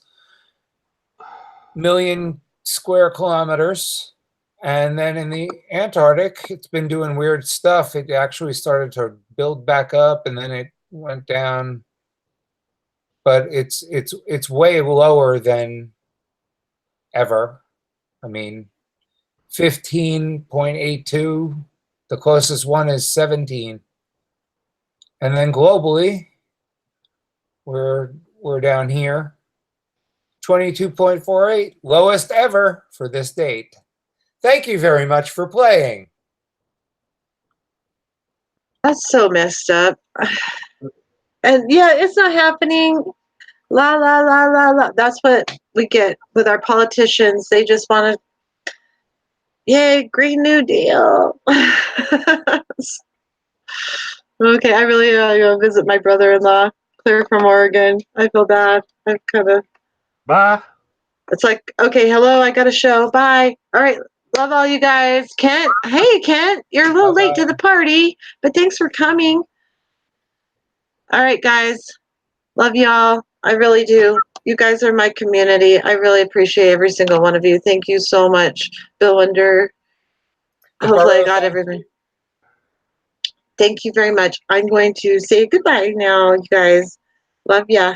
million square kilometers. And then in the Antarctic, it's been doing weird stuff. It actually started to build back up, and then it went down. But it's way lower than ever. I mean, 15.82. The closest one is 17. And then globally, we're down here, 22.48, lowest ever for this date. Thank you very much for playing. That's so messed up. And yeah, it's not happening. La, la, la, la, la. That's what we get with our politicians. They just want to, yay, Green New Deal. Okay, I really go visit my brother-in-law, clear from Oregon. I feel bad. I'm kind of... Bye. It's like, okay, hello, I got a show. Bye. All right, Love all you guys. Kent, hey, Kent, you're a little late to the party, but thanks for coming. All right, guys. Love y'all. I really do. You guys are my community. I really appreciate every single one of you. Thank you so much, Bill Winder. Hopefully I got everything. Thank you very much. I'm going to say goodbye now, you guys. Love ya.